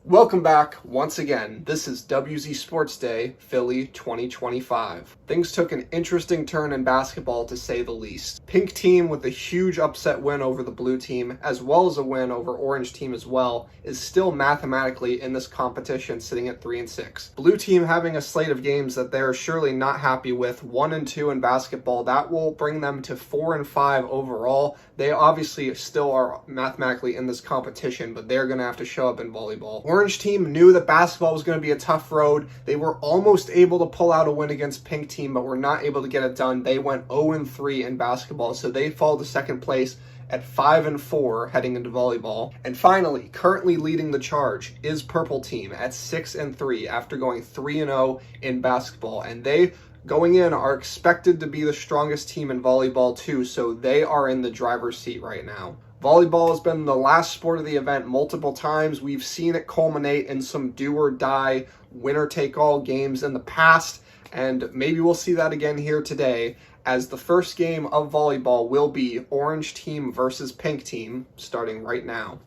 Welcome back once again. This is WZ Sports Day, Philly 2025. Things took an interesting turn in basketball to say the least. Pink team with a huge upset win over the blue team, as well as a win over orange team as well, is still mathematically in this competition sitting at 3-6. Blue team having a slate of games that they're surely not happy with, 1-2 in basketball. That will bring them to 4-5 overall. They obviously still are mathematically in this competition, but they're going to have to show up in volleyball. Orange team knew that basketball was going to be a tough road. They were almost able to pull out a win against pink team, but were not able to get it done. They went 0-3 in basketball, so they fall to second place at 5-4 heading into volleyball. And finally, currently leading the charge is purple team at 6-3 after going 3-0 in basketball. And they, going in, are expected to be the strongest team in volleyball too, so they are in the driver's seat right now. Volleyball has been the last sport of the event multiple times. We've seen it culminate in some do-or-die, winner-take-all games in the past, and maybe we'll see that again here today, as the first game of volleyball will be orange team versus pink team, starting right now.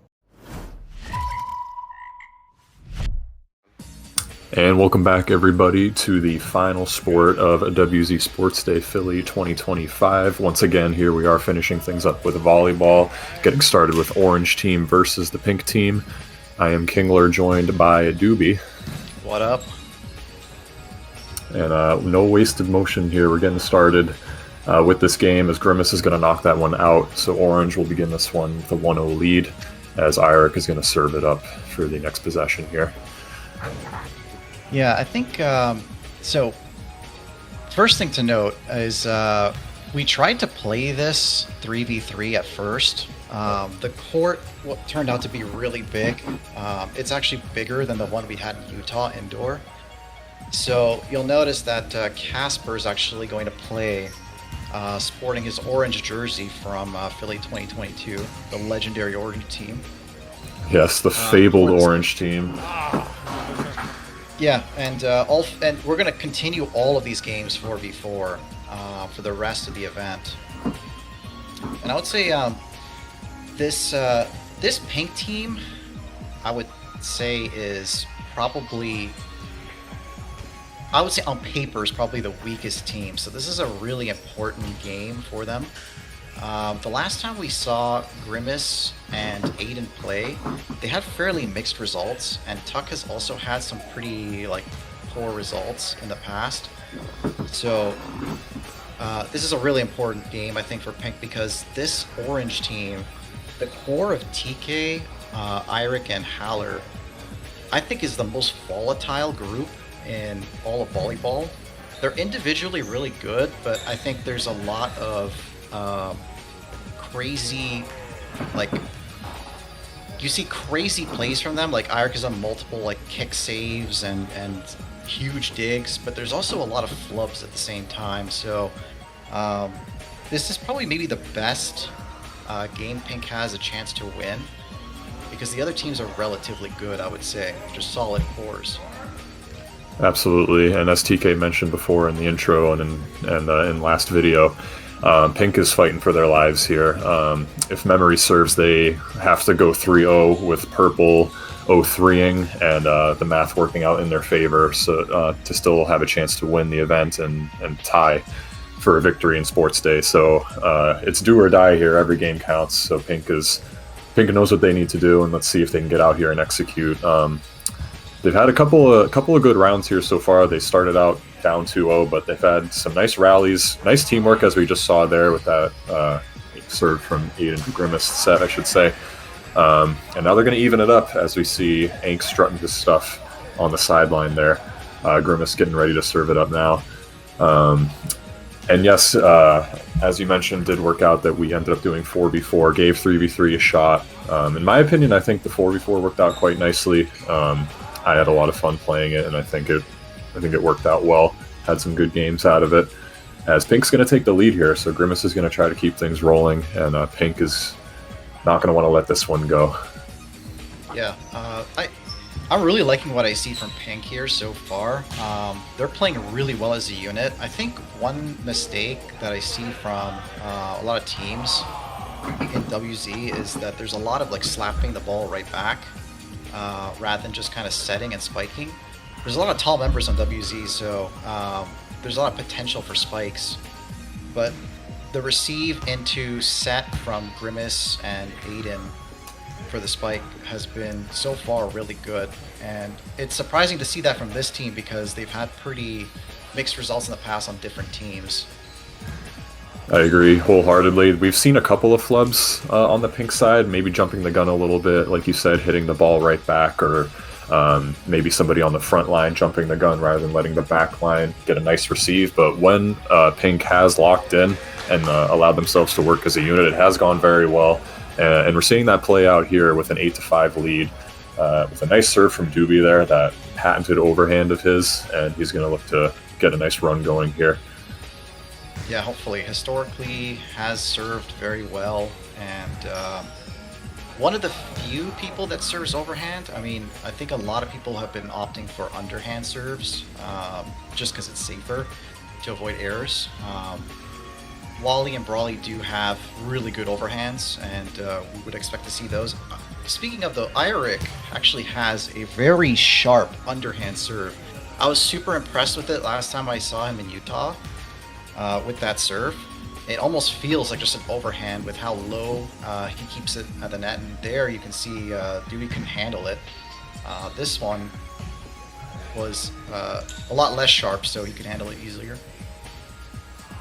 And welcome back, everybody, to the final sport of WZ Sports Day Philly 2025. Once again, here we are finishing things up with volleyball, getting started with orange team versus the pink team. I am Kingler, joined by Doobie. What up? And no wasted motion here. We're getting started with this game, as Grimace is going to knock that one out. So orange will begin this one with a 1-0 lead, as Eirik is going to serve it up for the next possession here. Yeah, I think, so first thing to note is we tried to play this 3v3 at first. The court turned out to be really big. It's actually bigger than the one we had in Utah indoor. So you'll notice that Casper is actually going to play sporting his orange jersey from Philly 2022, the legendary orange team. Yes, the fabled orange team. Yeah, and we're going to continue all of these games 4v4 for the rest of the event. And I would say this pink team, I would say, is probably, I would say on paper, is probably the weakest team. So this is a really important game for them. The last time we saw Grimace and Aiden play, they had fairly mixed results, and Tuck has also had some pretty poor results in the past. So this is a really important game, I think, for Pink, because this orange team, the core of TK, Eirik, and Haller, I think is the most volatile group in all of volleyball. They're individually really good, but I think there's a lot of crazy, you see crazy plays from them. Eirik is on multiple kick saves and huge digs, but there's also a lot of flubs at the same time. So this is probably maybe the best game Pink has a chance to win, because the other teams are relatively good, I would say, just solid cores. Absolutely, and as TK mentioned before in the intro and in last video, Pink is fighting for their lives here. If memory serves, they have to go 3-0 with purple 0-3ing, and the math working out in their favor, so to still have a chance to win the event and tie for a victory in Sports Day. So it's do or die here. Every game counts. So Pink knows what they need to do, and let's see if they can get out here and execute. They've had a couple of good rounds here so far. They started out down 2-0, but they've had some nice rallies, nice teamwork, as we just saw there with that serve from Aiden Grimace set, I should say. And now they're going to even it up as we see Ank strutting his stuff on the sideline there. Grimace getting ready to serve it up now. And yes, as you mentioned, did work out that we ended up doing 4v4, gave 3v3 a shot. In my opinion, I think the 4v4 worked out quite nicely. I had a lot of fun playing it, and I think it worked out well. Had some good games out of it. As Pink's going to take the lead here, so Grimace is going to try to keep things rolling, and Pink is not going to want to let this one go. Yeah, I'm really liking what I see from Pink here so far. They're playing really well as a unit. I think one mistake that I see from a lot of teams in WZ is that there's a lot of slapping the ball right back. rather than just kind of setting and spiking. There's a lot of tall members on WZ, so there's a lot of potential for spikes. But the receive into set from Grimace and Aiden for the spike has been so far really good. And it's surprising to see that from this team because they've had pretty mixed results in the past on different teams. I agree wholeheartedly. We've seen a couple of flubs on the pink side, maybe jumping the gun a little bit, like you said, hitting the ball right back, or maybe somebody on the front line jumping the gun rather than letting the back line get a nice receive. But when pink has locked in and allowed themselves to work as a unit, it has gone very well. And we're seeing that play out here with an 8-5 lead, with a nice serve from Doobie there, that patented overhand of his, and he's going to look to get a nice run going here. Yeah, hopefully. Historically has served very well, and one of the few people that serves overhand. I mean, I think a lot of people have been opting for underhand serves, just because it's safer to avoid errors. Wally and Brawley do have really good overhands, and we would expect to see those. Speaking of though, Eirik actually has a very sharp underhand serve. I was super impressed with it last time I saw him in Utah. With that serve, it almost feels like just an overhand with how low he keeps it at the net, and there you can see Dewey can handle it. This one was a lot less sharp, so he could handle it easier.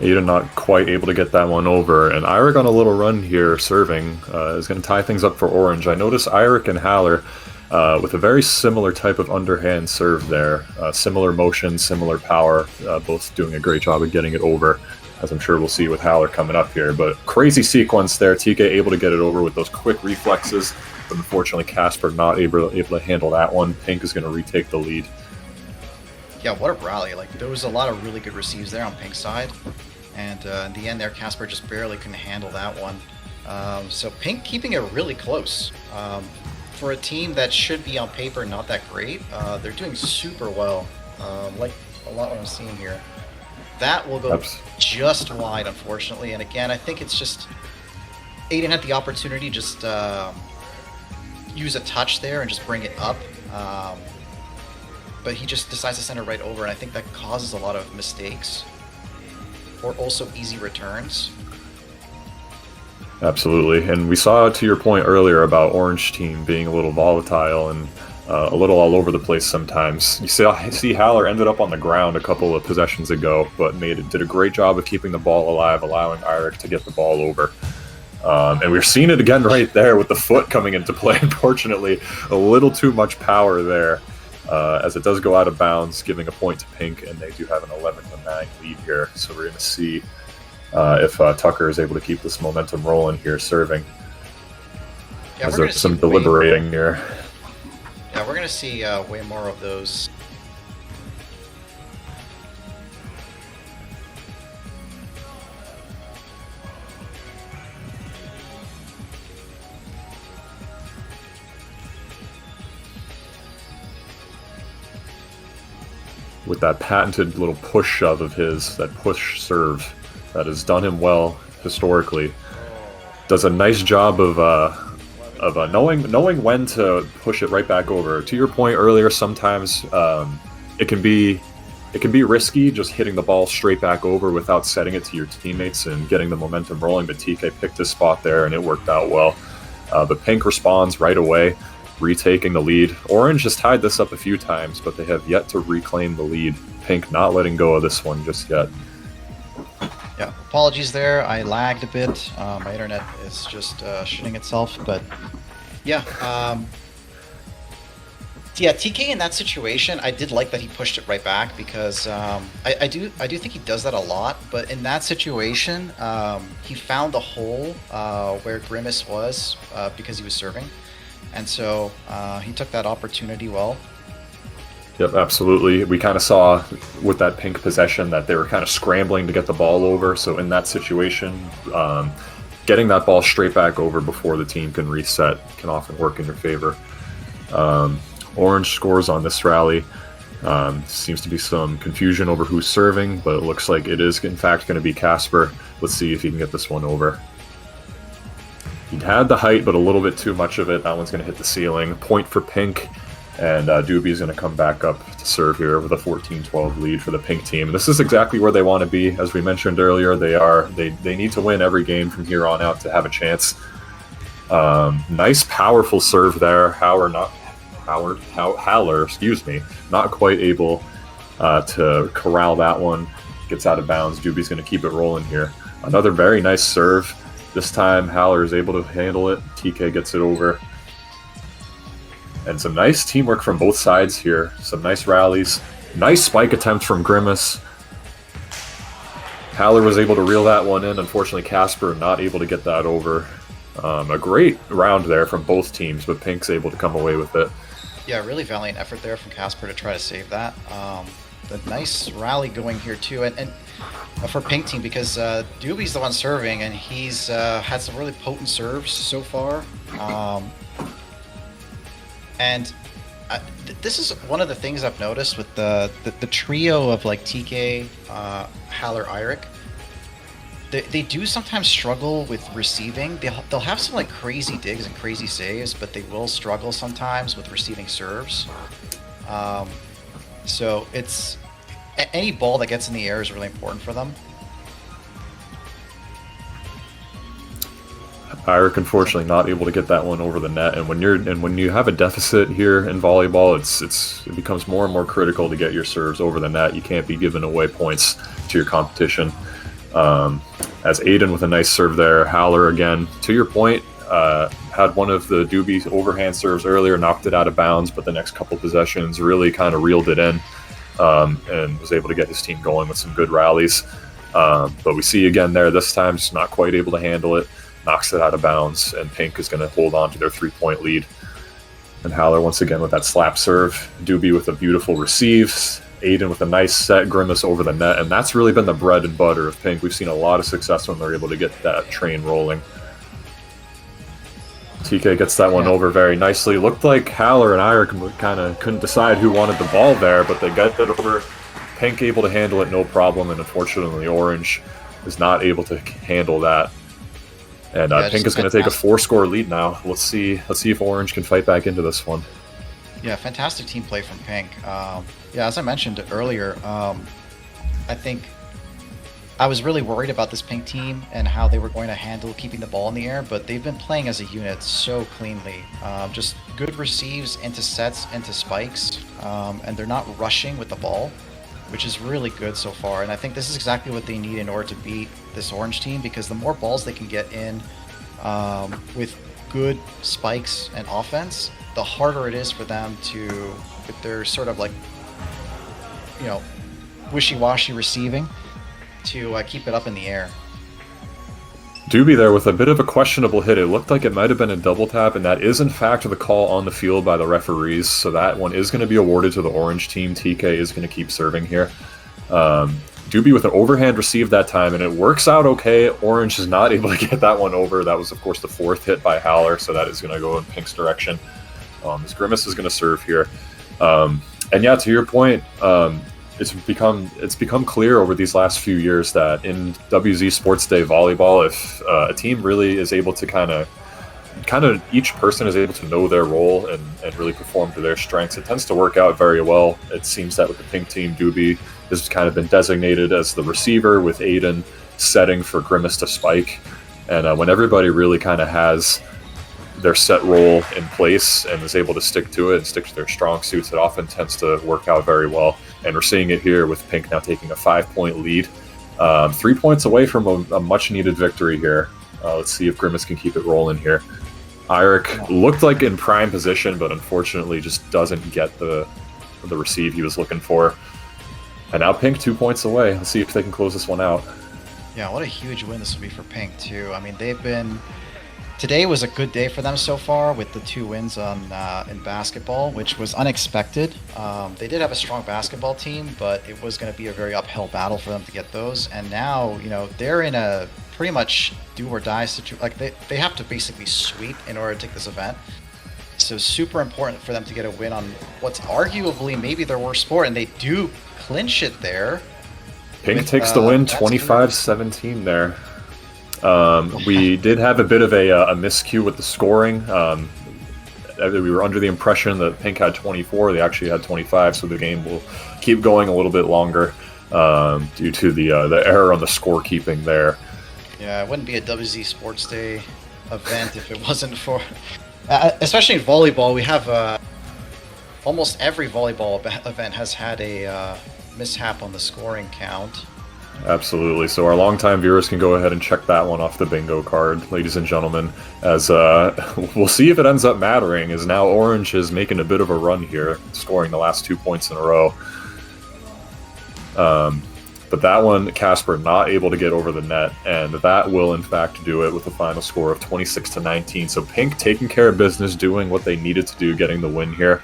Aiden not quite able to get that one over, and Eirik on a little run here serving is going to tie things up for Orange. I notice Eirik and Haller with a very similar type of underhand serve there. Similar motion, similar power, both doing a great job of getting it over, as I'm sure we'll see with Haller coming up here. But crazy sequence there. TK able to get it over with those quick reflexes, but unfortunately Casper not able to handle that one. Pink is going to retake the lead. Yeah, what a rally. Like, there was a lot of really good receives there on Pink's side, and in the end there, Casper just barely couldn't handle that one. So Pink keeping it really close. For a team that should be on paper not that great, they're doing super well, like a lot what I'm seeing here. That will go just wide, unfortunately, and again, I think it's just Aiden had the opportunity to just use a touch there and just bring it up, but he just decides to send it right over, and I think that causes a lot of mistakes, or also easy returns. Absolutely, and we saw, to your point earlier about Orange team being a little volatile and a little all over the place sometimes. You see Haller ended up on the ground a couple of possessions ago, but did a great job of keeping the ball alive, allowing Eirik to get the ball over. And we're seeing it again right there with the foot coming into play. Unfortunately, a little too much power there, as it does go out of bounds, giving a point to Pink, and they do have an 11-9 lead here. So we're going to see if Tucker is able to keep this momentum rolling here, serving. Yeah, as there's some deliberating here. Yeah, we're going to see way more of those. With that patented little push shove of his, that push serve, that has done him well historically. Does a nice job of knowing when to push it right back over. To your point earlier, sometimes it can be risky just hitting the ball straight back over without setting it to your teammates and getting the momentum rolling. But TK picked his spot there, and it worked out well. But Pink responds right away, retaking the lead. Orange has tied this up a few times, but they have yet to reclaim the lead. Pink not letting go of this one just yet. Yeah, apologies there. I lagged a bit. My internet is just shitting itself, but yeah. Yeah, TK in that situation, I did like that he pushed it right back because I do think he does that a lot. But in that situation, he found the hole where Grimace was because he was serving, and so he took that opportunity well. Yep, absolutely. We kind of saw with that Pink possession that they were kind of scrambling to get the ball over. So in that situation, getting that ball straight back over before the team can reset can often work in your favor. Orange scores on this rally. Seems to be some confusion over who's serving, but it looks like it is in fact going to be Casper. Let's see if he can get this one over. He had the height, but a little bit too much of it. That one's going to hit the ceiling. Point for Pink, and Doobie's going to come back up to serve here with a 14-12 lead for the Pink team. This is exactly where they want to be. As we mentioned earlier, they need to win every game from here on out to have a chance. Nice, powerful serve there. Haller, excuse me, not quite able to corral that one. Gets out of bounds. Doobie's going to keep it rolling here. Another very nice serve. This time, Haller is able to handle it. TK gets it over. And some nice teamwork from both sides here. Some nice rallies. Nice spike attempt from Grimace. Haller was able to reel that one in. Unfortunately, Casper not able to get that over. A great round there from both teams, but Pink's able to come away with it. Yeah, really valiant effort there from Casper to try to save that. The nice rally going here too, and for Pink team, because Doobie's the one serving, and he's had some really potent serves so far. This is one of the things I've noticed with the trio of like TK, Haller, Eirik. They do sometimes struggle with receiving. They'll have some like crazy digs and crazy saves, but they will struggle sometimes with receiving serves. So it's any ball that gets in the air is really important for them. Eirik unfortunately not able to get that one over the net, and when you have a deficit here in volleyball, it becomes more and more critical to get your serves over the net. You can't be giving away points to your competition. As Aiden with a nice serve there. Haller again, to your point, had one of the Doobie overhand serves earlier, knocked it out of bounds, but the next couple possessions really kind of reeled it in, and was able to get his team going with some good rallies. But we see again there, this time just not quite able to handle it, knocks it out of bounds, and Pink is going to hold on to their 3-point lead. And Haller once again with that slap serve, Doobie with a beautiful receive, Aiden with a nice set, Grimace over the net, and that's really been the bread and butter of Pink. We've seen a lot of success when they're able to get that train rolling. TK gets that one over very nicely. Looked like Haller and Eirik kind of couldn't decide who wanted the ball there, but they got it over. Pink able to handle it no problem, and unfortunately Orange is not able to handle that. And Pink is going to take a 4-score lead now. Let's see if Orange can fight back into this one. Yeah, fantastic team play from Pink. Yeah, as I mentioned earlier, I think I was really worried about this Pink team and how they were going to handle keeping the ball in the air, but they've been playing as a unit so cleanly. Just good receives into sets, into spikes, and they're not rushing with the ball, which is really good so far. And I think this is exactly what they need in order to beat this Orange team, because the more balls they can get in with good spikes and offense, the harder it is for them to, with their sort of like, you know, wishy-washy receiving, to keep it up in the air. Doobie there with a bit of a questionable hit. It looked like it might have been a double tap, and that is in fact the call on the field by the referees, so that one is going to be awarded to the Orange team. TK is going to keep serving here. Doobie with an overhand receive that time, and it works out okay. Orange is not able to get that one over. That was, of course, the 4th hit by Haller, so that is going to go in Pink's direction. As Grimace is going to serve here. And yeah, to your point, it's become clear over these last few years that in WZ Sports Day volleyball, if a team really is able to kind of each person is able to know their role and really perform to their strengths, it tends to work out very well. It seems that with the Pink team, Doobie has kind of been designated as the receiver, with Aiden setting for Grimace to spike. And when everybody really kind of has their set role in place and is able to stick to it and stick to their strong suits, it often tends to work out very well. And we're seeing it here with Pink now taking a 5-point lead. 3 points away from a much-needed victory here. Let's see if Grimace can keep it rolling here. Eirik looked like in prime position, but unfortunately just doesn't get the receive he was looking for. And now Pink 2 points away. Let's see if they can close this one out. Yeah, what a huge win this would be for Pink, too. I mean, today was a good day for them so far with the 2 wins in basketball, which was unexpected. They did have a strong basketball team, but it was going to be a very uphill battle for them to get those. And now, you know, they're in a pretty much do or die situation. Like they have to basically sweep in order to take this event. So super important for them to get a win on what's arguably maybe their worst sport, and they do clinch it there. Pink takes the win, 25-17 there. We did have a bit of a miscue with the scoring. We were under the impression that Pink had 24. They actually had 25, so the game will keep going a little bit longer due to the error on the scorekeeping there. Yeah, it wouldn't be a WZ Sports Day event if it wasn't for... especially in volleyball, we have... almost every volleyball event has had a mishap on the scoring count. Absolutely. So our longtime viewers can go ahead and check that one off the bingo card, ladies and gentlemen, as we'll see if it ends up mattering, as now Orange is making a bit of a run here, scoring the last 2 points in a row. But that one, Casper not able to get over the net, and that will in fact do it with a final score of 26-19. So Pink taking care of business, doing what they needed to do, getting the win here,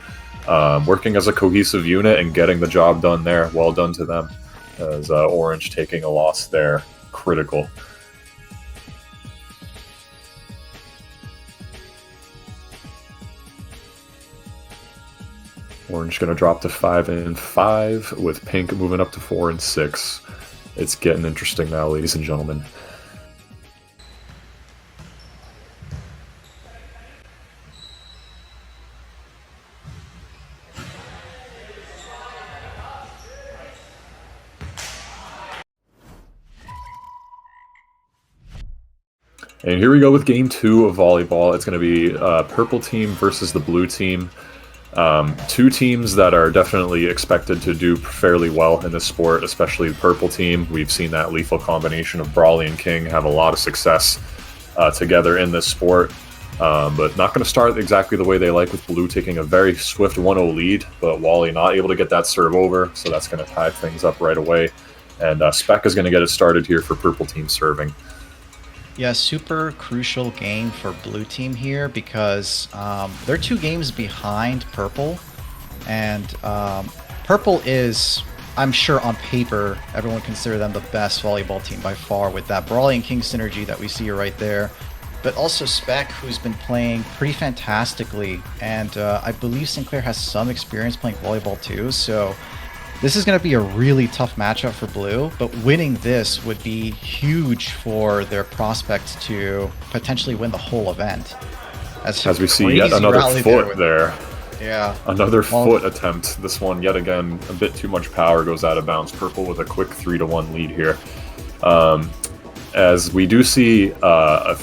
working as a cohesive unit and getting the job done there. Well done to them, as Orange taking a loss there, critical. Orange going to drop to 5-5, with Pink moving up to 4-6. It's getting interesting now, ladies and gentlemen. And here we go with Game 2 of volleyball. It's going to be purple team versus the blue team. Two teams that are definitely expected to do fairly well in this sport, especially the purple team. We've seen that lethal combination of Brawley and King have a lot of success together in this sport. But not going to start exactly the way they like, with blue taking a very swift 1-0 lead, but Wally not able to get that serve over, so that's going to tie things up right away. And Spec is going to get it started here for purple team serving. Yeah, super crucial game for blue team here, because they're 2 games behind purple, and purple is, I'm sure on paper, everyone consider them the best volleyball team by far, with that Brawley and King synergy that we see right there, but also Spec, who's been playing pretty fantastically, and I believe Sinclair has some experience playing volleyball too, so this is going to be a really tough matchup for blue, but winning this would be huge for their prospects to potentially win the whole event. As we see yet another foot there. Yeah. Another foot attempt. This one, yet again, a bit too much power, goes out of bounds. Purple with a quick 3-1 lead here. As we do see a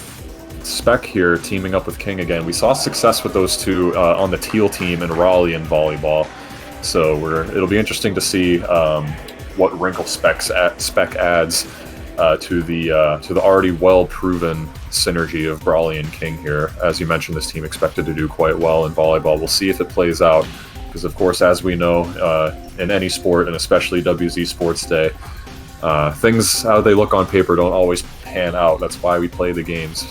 Spec here teaming up with King again. We saw success with those two on the teal team in Raleigh in volleyball. So it'll be interesting to see what wrinkle Spec adds to the already well-proven synergy of Brawley and King here. As you mentioned, this team expected to do quite well in volleyball. We'll see if it plays out, because of course, as we know, in any sport, and especially WZ Sports Day, things how they look on paper don't always pan out. That's why we play the games.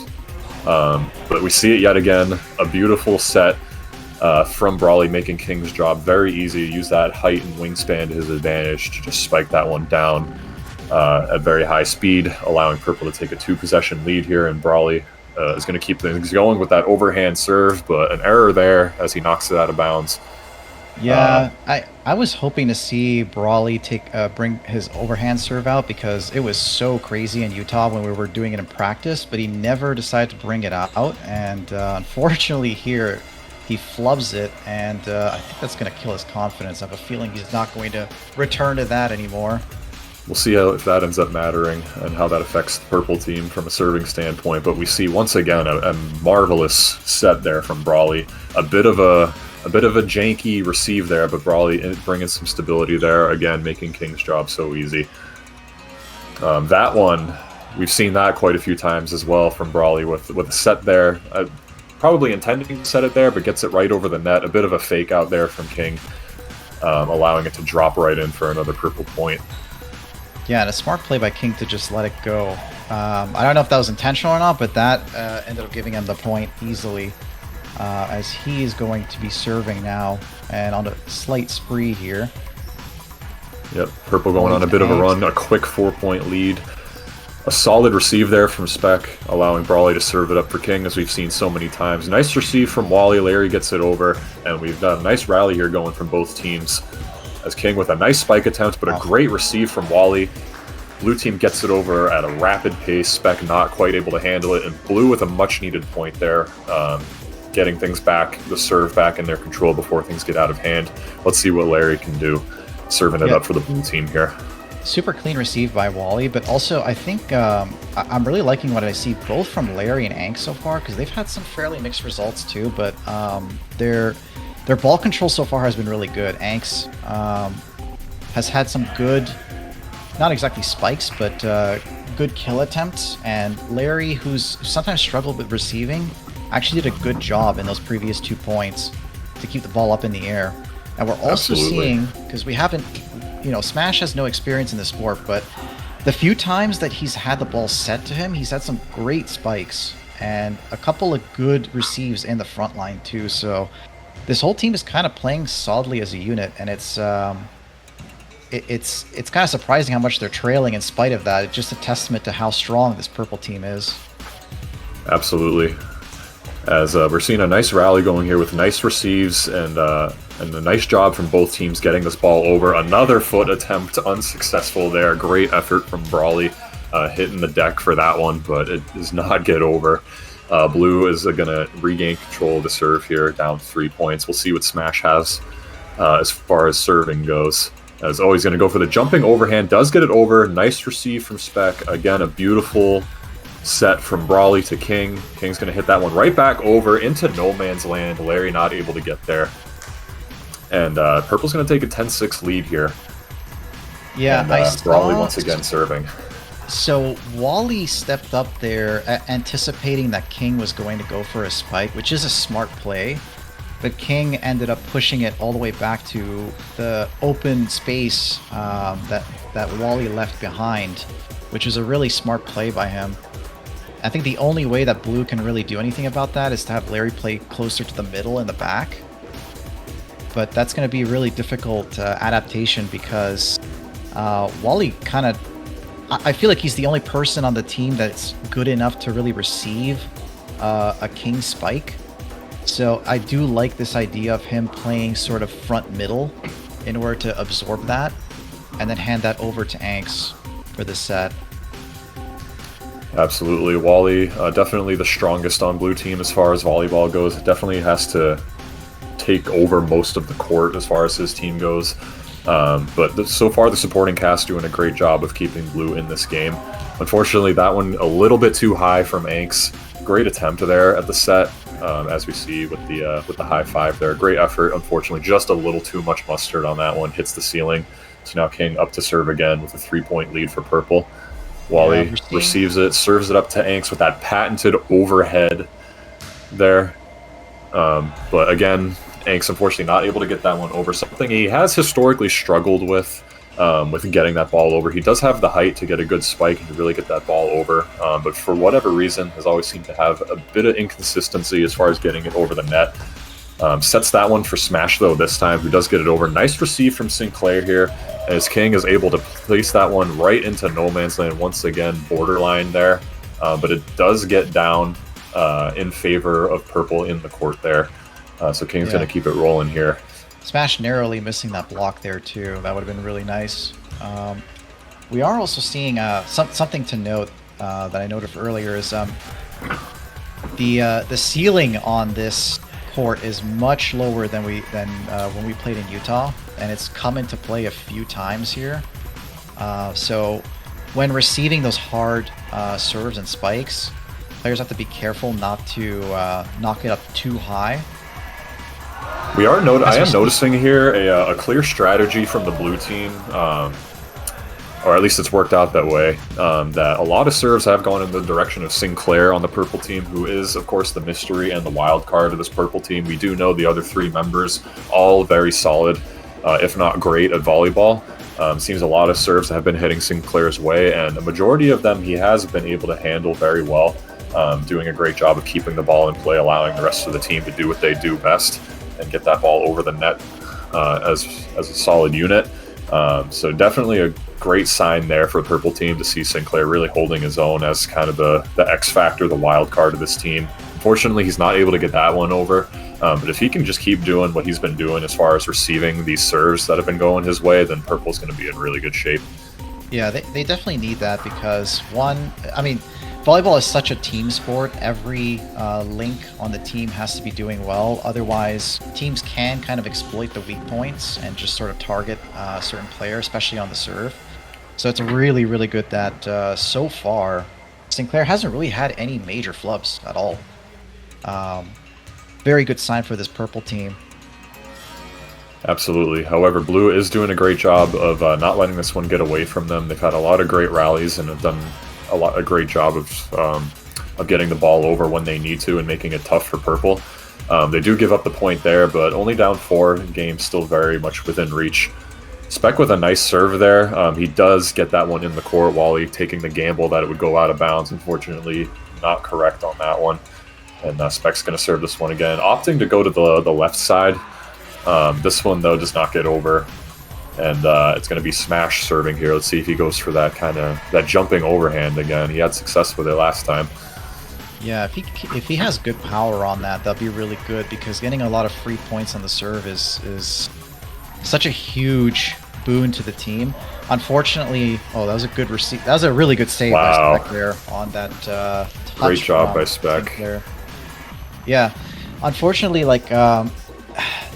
But we see it yet again, a beautiful set from Brawley, making King's job very easy. Use that height and wingspan to his advantage to just spike that one down at very high speed, allowing Purple to take a 2-possession lead here, and Brawley is going to keep things going with that overhand serve, but an error there as he knocks it out of bounds. Yeah, I was hoping to see Brawley bring his overhand serve out, because it was so crazy in Utah when we were doing it in practice, but he never decided to bring it out, and unfortunately here he flubs it, and I think that's going to kill his confidence. I have a feeling he's not going to return to that anymore. We'll see if that ends up mattering and how that affects the purple team from a serving standpoint, but we see once again a marvelous set there from Brawley. A bit of a janky receive there, but Brawley bringing some stability there, again making King's job so easy. That one, we've seen that quite a few times as well from Brawley with a set there. Probably intending to set it there, but gets it right over the net. A bit of a fake out there from King, allowing it to drop right in for another purple point. Yeah, and a smart play by King to just let it go. I don't know if that was intentional or not, but that ended up giving him the point easily, as he is going to be serving now and on a slight spree here. Yep, Purple going on a bit of a run, a quick 4-point lead. A solid receive there from Spec, allowing Brawley to serve it up for King, as we've seen so many times. Nice receive from Wally. Larry gets it over, and we've got a nice rally here going from both teams. As King with a nice spike attempt, but a great receive from Wally. Blue team gets it over at a rapid pace, Spec not quite able to handle it, and Blue with a much needed point there, getting things back, the serve back in their control before things get out of hand. Let's see what Larry can do, serving it up for the Blue team here. Super clean receive by Wally, but also I think I'm really liking what I see both from Larry and Ank so far, because they've had some fairly mixed results too, but their ball control so far has been really good. Ank's has had some good, not exactly spikes, but good kill attempts, and Larry, who's sometimes struggled with receiving, actually did a good job in those previous 2 points to keep the ball up in the air. And we're also seeing, because we haven't, Smash has no experience in the sport, but the few times that he's had the ball set to him, he's had some great spikes and a couple of good receives in the front line too. So this whole team is kind of playing solidly as a unit, and it's kind of surprising how much they're trailing in spite of that. It's just a testament to how strong this purple team is. Absolutely. As we're seeing a nice rally going here with nice receives and a nice job from both teams getting this ball over. Another foot attempt unsuccessful there. Great effort from Brawley hitting the deck for that one, but it does not get over. Blue is going to regain control of the serve here, down 3 points. We'll see what Smash has as far as serving goes. As always, going to go for the jumping overhand. Does get it over. Nice receive from Spec. Again, a beautiful set from Brawley to King. King's going to hit that one right back over into no man's land. Larry not able to get there. And Purple's going to take a 10-6 lead here. Yeah, and, Brawley once again serving. So Wally stepped up there anticipating that King was going to go for a spike, which is a smart play. But King ended up pushing it all the way back to the open space that Wally left behind, which was a really smart play by him. I think the only way that Blue can really do anything about that is to have Larry play closer to the middle and the back. But that's going to be a really difficult adaptation because Wally kind of... I feel like he's the only person on the team that's good enough to really receive a King spike. So I do like this idea of him playing sort of front middle in order to absorb that and then hand that over to Anks for this set. Absolutely. Wally, definitely the strongest on Blue team as far as volleyball goes. Definitely has to take over most of the court as far as his team goes. But so far the supporting cast doing a great job of keeping Blue in this game. Unfortunately, that one a little bit too high from Anks. Great attempt there at the set, as we see with the high five there. Great effort. Unfortunately, just a little too much mustard on that one. Hits the ceiling. So now King up to serve again with a 3-point lead for Purple. Wally receives it, serves it up to Anks with that patented overhead there. But again, Anks unfortunately not able to get that one over. Something he has historically struggled with getting that ball over. He does have the height to get a good spike and to really get that ball over. But for whatever reason, has always seemed to have a bit of inconsistency as far as getting it over the net. Sets that one for Smash, though, this time, who does get it over. Nice receive from Sinclair here, as King is able to place that one right into no man's land once again, borderline there. But it does get down in favor of Purple in the court there. So King's going to keep it rolling here. Smash narrowly missing that block there, too. That would have been really nice. We are also seeing something to note that I noted earlier is the ceiling on this court is much lower than when we played in Utah, and it's come into play a few times here. So when receiving those hard serves and spikes, players have to be careful not to knock it up too high. I am noticing here a clear strategy from the Blue team, or at least it's worked out that way, that a lot of serves have gone in the direction of Sinclair on the Purple team, who is, of course, the mystery and the wild card of this Purple team. We do know the other 3 members, all very solid, if not great, at volleyball. Seems a lot of serves have been hitting Sinclair's way, and a majority of them he has been able to handle very well, doing a great job of keeping the ball in play, allowing the rest of the team to do what they do best and get that ball over the net as a solid unit. So definitely a great sign there for the Purple team to see Sinclair really holding his own as kind of the X factor, the wild card of this team. Unfortunately, he's not able to get that one over. But if he can just keep doing what he's been doing as far as receiving these serves that have been going his way, then Purple's going to be in really good shape. Yeah, they definitely need that because one, I mean, volleyball is such a team sport. Every link on the team has to be doing well. Otherwise, teams can kind of exploit the weak points and just sort of target a certain player, especially on the serve. So it's really, really good that so far, Sinclair hasn't really had any major flubs at all. Very good sign for this purple team. Absolutely. However, Blue is doing a great job of not letting this one get away from them. They've had a lot of great rallies and have done a great job of getting the ball over when they need to and making it tough for Purple. They do give up the point there, but only down 4. Game still very much within reach. Spec with a nice serve there. He does get that one in the court. Wally taking the gamble that it would go out of bounds. Unfortunately, not correct on that one. And Spec's going to serve this one again, opting to go to the left side. This one, though, does not get over, and it's going to be Smash serving here. Let's see if he goes for that jumping overhand again. He had success with it last time. Yeah, if he has good power on that, that'd be really good because getting a lot of free points on the serve is such a huge boon to the team. Unfortunately, that was a good receive. That was a really good save by Spec there on that touch. Great job by Spec. There. Yeah, unfortunately, like.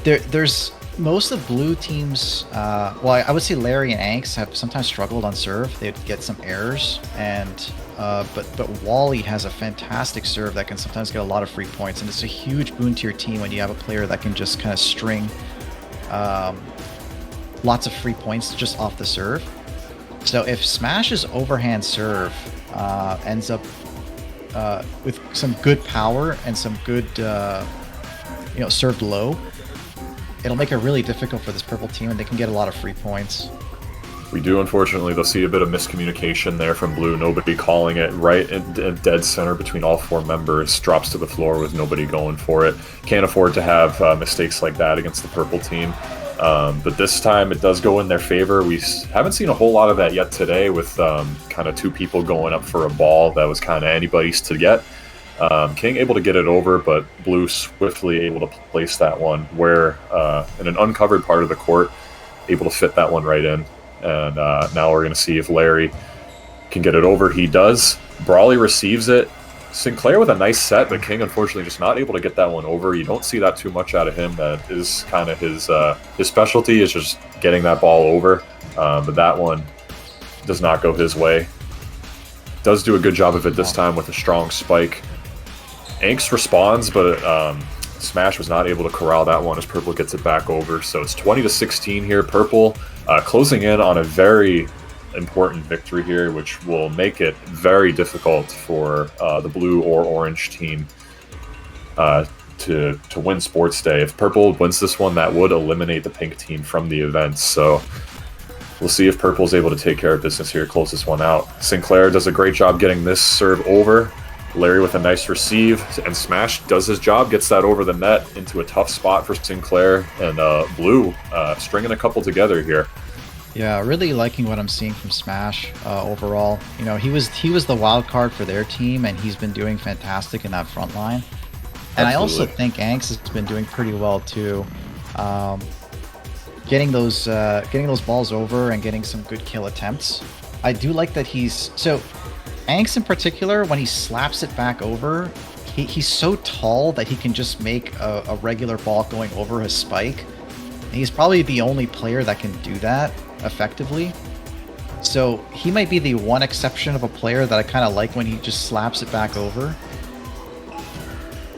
There's most of Blue teams. Well, I would say Larry and Anks have sometimes struggled on serve. They'd get some errors, and but Wally has a fantastic serve that can sometimes get a lot of free points, and it's a huge boon to your team when you have a player that can just kind of string lots of free points just off the serve. So if Smash's overhand serve ends up with some good power and some good served low, it'll make it really difficult for this purple team, and they can get a lot of free points. We do, unfortunately, they'll see a bit of miscommunication there from Blue. Nobody calling it right in dead center between all 4 members. Drops to the floor with nobody going for it. Can't afford to have mistakes like that against the purple team. But this time it does go in their favor. We haven't seen a whole lot of that yet today with kind of 2 people going up for a ball that was kind of anybody's to get. King able to get it over, but Blue swiftly able to place that one where in an uncovered part of the court, able to fit that one right in. And now we're going to see if Larry can get it over. He does. Brawley receives it. Sinclair with a nice set, but King unfortunately just not able to get that one over. You don't see that too much out of him. That is kind of his specialty, is just getting that ball over. But that one does not go his way. Does do a good job of it this time with a strong spike. Anks responds, but Smash was not able to corral that one as Purple gets it back over. So it's 20-16 here. Purple closing in on a very important victory here, which will make it very difficult for the Blue or Orange team to win Sports Day. If Purple wins this one, that would eliminate the Pink team from the event. So we'll see if Purple's able to take care of business here, close this one out. Sinclair does a great job getting this serve over. Larry with a nice receive, and Smash does his job, gets that over the net into a tough spot for Sinclair, and Blue stringing a couple together here. Yeah, really liking what I'm seeing from Smash overall. You know, he was the wild card for their team, and he's been doing fantastic in that front line. And I also think Anks has been doing pretty well too, getting those balls over and getting some good kill attempts. I do like that Anks in particular, when he slaps it back over, he's so tall that he can just make a regular ball going over his spike. And he's probably the only player that can do that effectively. So he might be the one exception of a player that I kind of like when he just slaps it back over.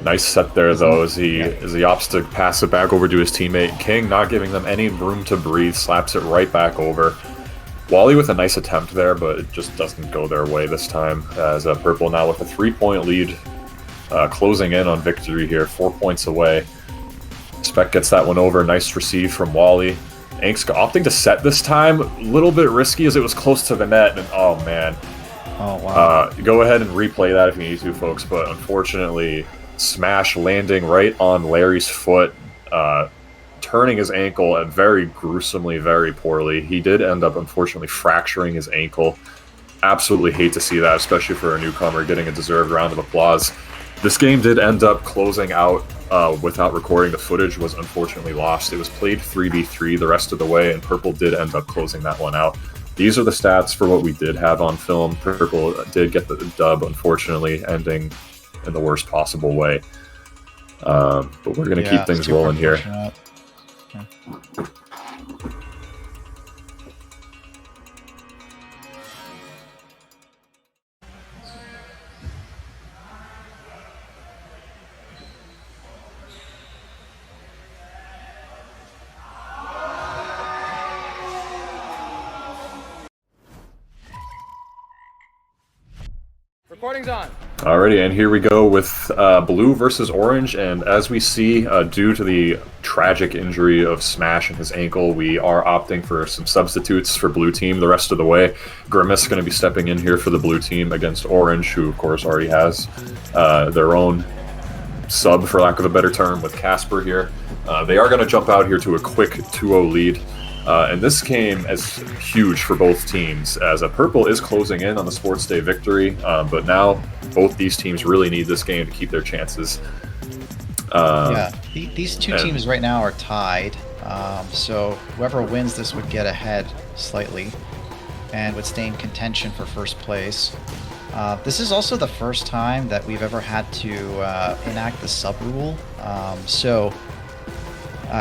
Nice set there, though, as he opts to pass it back over to his teammate. King not giving them any room to breathe, slaps it right back over. Wally with a nice attempt there, but it just doesn't go their way this time, as Purple now with a 3-point lead, closing in on victory here, 4 points away. Spec gets that one over, nice receive from Wally. Anks opting to set this time, a little bit risky as it was close to the net, and oh man. Oh wow. Go ahead and replay that if you need to, folks, but unfortunately, Smash landing right on Larry's foot, turning his ankle and very gruesomely, very poorly. He did end up, unfortunately, fracturing his ankle. Absolutely hate to see that, especially for a newcomer getting a deserved round of applause. This game did end up closing out without recording. The footage was unfortunately lost. It was played 3v3 the rest of the way, and Purple did end up closing that one out. these are the stats for what we did have on film. Purple did get the dub, unfortunately, ending in the worst possible way. But we're going to keep things rolling here. Yeah. Recording's on. Alrighty, and here we go with Blue versus Orange, and as we see, due to the tragic injury of Smash in his ankle, we are opting for some substitutes for Blue Team the rest of the way. Grimace going to be stepping in here for the Blue Team against Orange, who of course already has their own sub, for lack of a better term, with Casper here. They are going to jump out here to a quick 2-0 lead. And this game is huge for both teams, as Purple is closing in on the Sports Day victory, but now both these teams really need this game to keep their chances. These two teams right now are tied, so whoever wins this would get ahead slightly and would stay in contention for first place. This is also the first time that we've ever had to enact the sub rule,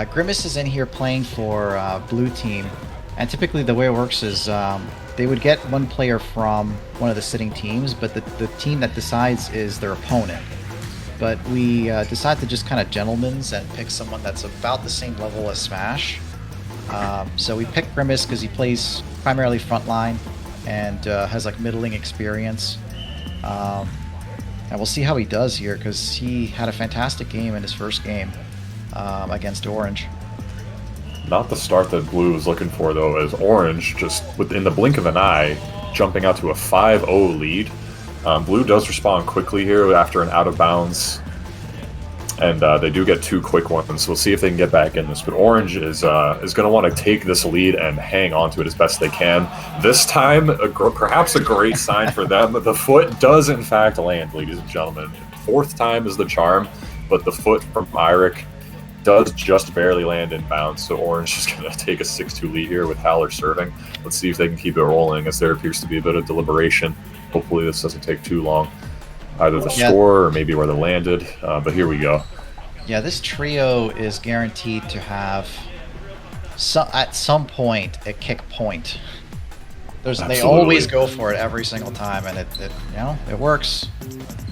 Grimace is in here playing for Blue Team, and typically the way it works is they would get one player from one of the sitting teams, but the team that decides is their opponent. But we decide to just kind of gentlemen's and pick someone that's about the same level as Smash. So we picked Grimace because he plays primarily frontline and has like middling experience. And we'll see how he does here, because he had a fantastic game in his first game against Orange. Not the start that Blue was looking for, though, as Orange, just within the blink of an eye, jumping out to a 5-0 lead. Blue does respond quickly here after an out-of-bounds, and they do get two quick ones, so we'll see if they can get back in this. But Orange is going to want to take this lead and hang on to it as best they can. This time, perhaps a great sign for them. The foot does, in fact, land, ladies and gentlemen. Fourth time is the charm, but the foot from Myrick does just barely land in bounds, so Orange is going to take a 6-2 lead here with Howler serving. Let's see if they can keep it rolling, as there appears to be a bit of deliberation. Hopefully this doesn't take too long. Either the score or maybe where they landed, but here we go. Yeah, this trio is guaranteed to have, at some point, a kick point. They always go for it every single time, and it works.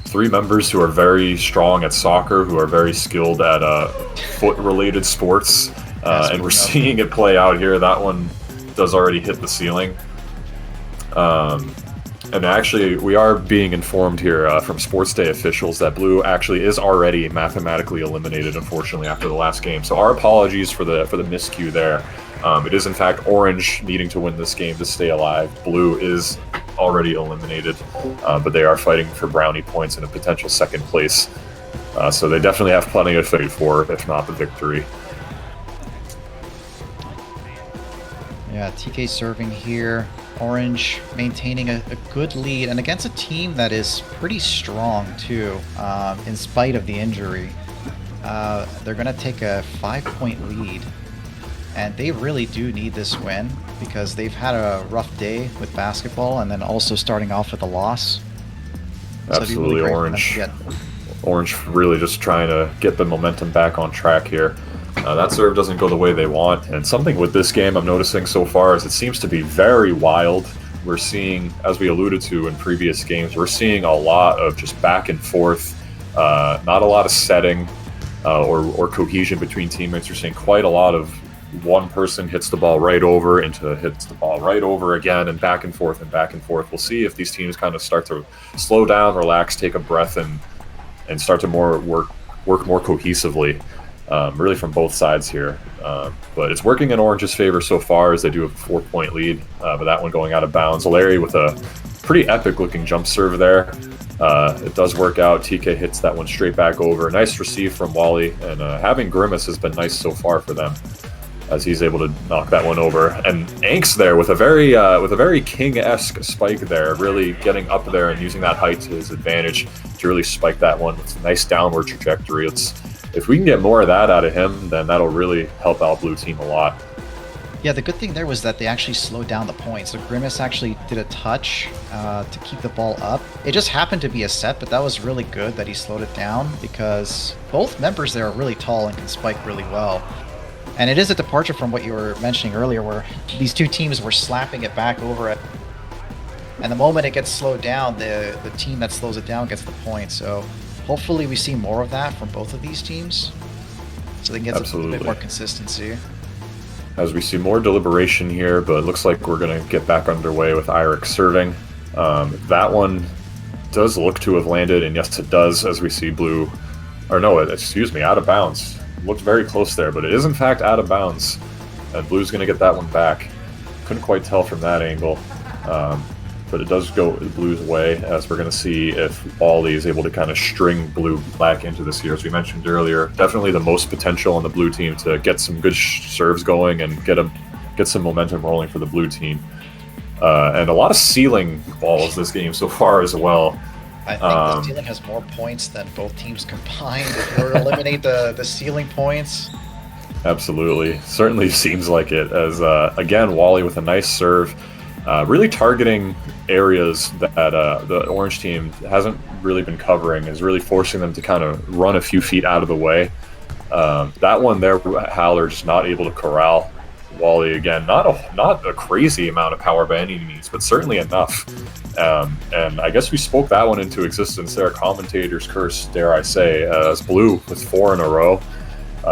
Three members who are very strong at soccer, who are very skilled at foot-related sports, and we're seeing it play out here. That one does already hit the ceiling. And actually, we are being informed here from Sports Day officials that Blue actually is already mathematically eliminated, unfortunately, after the last game. So our apologies for the miscue there. It is, in fact, Orange needing to win this game to stay alive. Blue is already eliminated, but they are fighting for brownie points and a potential second place. So they definitely have plenty to fight for, if not the victory. Yeah, TK serving here. Orange maintaining a good lead, and against a team that is pretty strong too, in spite of the injury. They're going to take a 5-point lead, and they really do need this win because they've had a rough day with basketball, and then also starting off with a loss. Absolutely, so Orange really just trying to get the momentum back on track here. That serve doesn't go the way they want, and something with this game I'm noticing so far is it seems to be very wild. We're seeing, as we alluded to in previous games, we're seeing a lot of just back and forth, not a lot of setting or cohesion between teammates. We're seeing quite a lot of one person hits the ball right over into hits the ball right over again, and back and forth and back and forth. We'll see if these teams kind of start to slow down, relax, take a breath, and start to work more cohesively. Really from both sides here. But it's working in Orange's favor so far, as they do have a 4-point lead, but that one going out of bounds. Larry with a pretty epic looking jump serve there. It does work out. TK hits that one straight back over. Nice receive from Wally, and having Grimace has been nice so far for them, as he's able to knock that one over. And Anks there with a very King-esque spike there, really getting up there and using that height to his advantage to really spike that one with a nice downward trajectory. If we can get more of that out of him, then that'll really help out Blue Team a lot. Yeah, the good thing there was that they actually slowed down the points. So Grimace actually did a touch to keep the ball up. It just happened to be a set, but that was really good that he slowed it down because both members there are really tall and can spike really well. And it is a departure from what you were mentioning earlier where these two teams were slapping it back over it. And the moment it gets slowed down, the team that slows it down gets the point. So hopefully we see more of that from both of these teams so they can get a little bit more consistency. As we see more deliberation here, but it looks like we're going to get back underway with Eirik serving. That one does look to have landed, and yes, it does, as we see blue, or no, excuse me, out of bounds. Looked very close there, but it is in fact out of bounds, and blue's going to get that one back. Couldn't quite tell from that angle, but it does go blue's way, as we're going to see if Wally is able to kind of string blue back into this here. As we mentioned earlier, definitely the most potential on the blue team to get some good serves going and get some momentum rolling for the blue team. And a lot of ceiling balls this game so far as well. I think the ceiling has more points than both teams combined. If we were to eliminate the ceiling points. Absolutely. Certainly seems like it, as again, Wally with a nice serve. Really targeting areas that the orange team hasn't really been covering, is really forcing them to kind of run a few feet out of the way. That one there, Howler just not able to corral Wally again. Not a crazy amount of power by any means, but certainly enough. And I guess we spoke that one into existence there. Commentator's curse, dare I say, as blue with 4 in a row